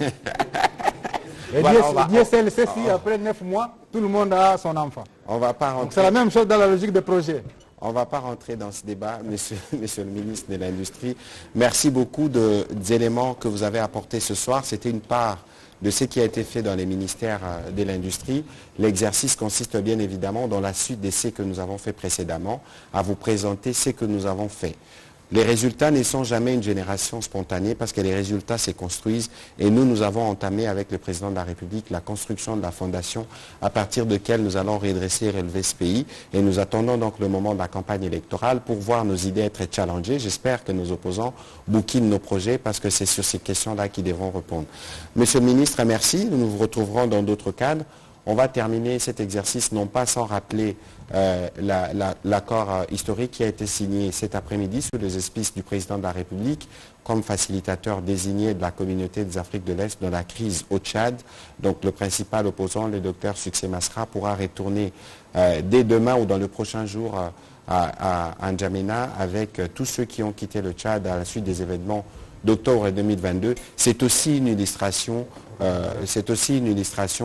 Et voilà, Dieu sait si après 9 mois, tout le monde a son enfant. On va pas rentrer. Donc c'est la même chose dans la logique des projets. On ne va pas rentrer dans ce débat, monsieur le ministre de l'Industrie. Merci beaucoup des éléments que vous avez apportés ce soir. C'était une part de ce qui a été fait dans les ministères de l'Industrie. L'exercice consiste bien évidemment dans la suite de ce que nous avons fait précédemment, à vous présenter ce que nous avons fait. Les résultats ne sont jamais une génération spontanée parce que les résultats se construisent et nous avons entamé avec le président de la République la construction de la fondation à partir de laquelle nous allons redresser et relever ce pays et nous attendons donc le moment de la campagne électorale pour voir nos idées être challengées. J'espère que nos opposants bouquinent nos projets parce que c'est sur ces questions-là qu'ils devront répondre. Monsieur le ministre, merci. Nous nous retrouverons dans d'autres cadres. On va terminer cet exercice non pas sans rappeler l'accord historique qui a été signé cet après-midi sous les auspices du président de la République comme facilitateur désigné de la communauté des Afriques de l'Est dans la crise au Tchad. Donc le principal opposant, le docteur Succès Masra, pourra retourner dès demain ou dans le prochain jour à N'Djamena avec tous ceux qui ont quitté le Tchad à la suite des événements d'octobre 2022. C'est aussi une illustration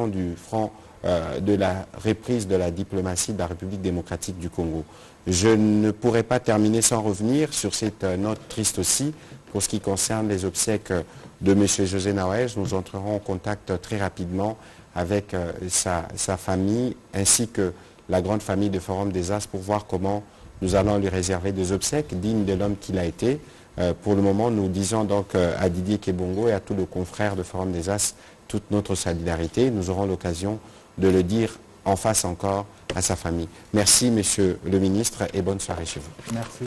du front de la reprise de la diplomatie de la République démocratique du Congo. Je ne pourrais pas terminer sans revenir sur cette note triste aussi pour ce qui concerne les obsèques de M. José Naouej. Nous entrerons en contact très rapidement avec sa famille ainsi que la grande famille de Forum des As pour voir comment nous allons lui réserver des obsèques dignes de l'homme qu'il a été. Pour le moment, nous disons donc à Didier Kebongo et à tous les confrères de Forum des As toute notre solidarité. Nous aurons l'occasion de le dire en face encore à sa famille. Merci, monsieur le ministre, et bonne soirée chez vous. Merci.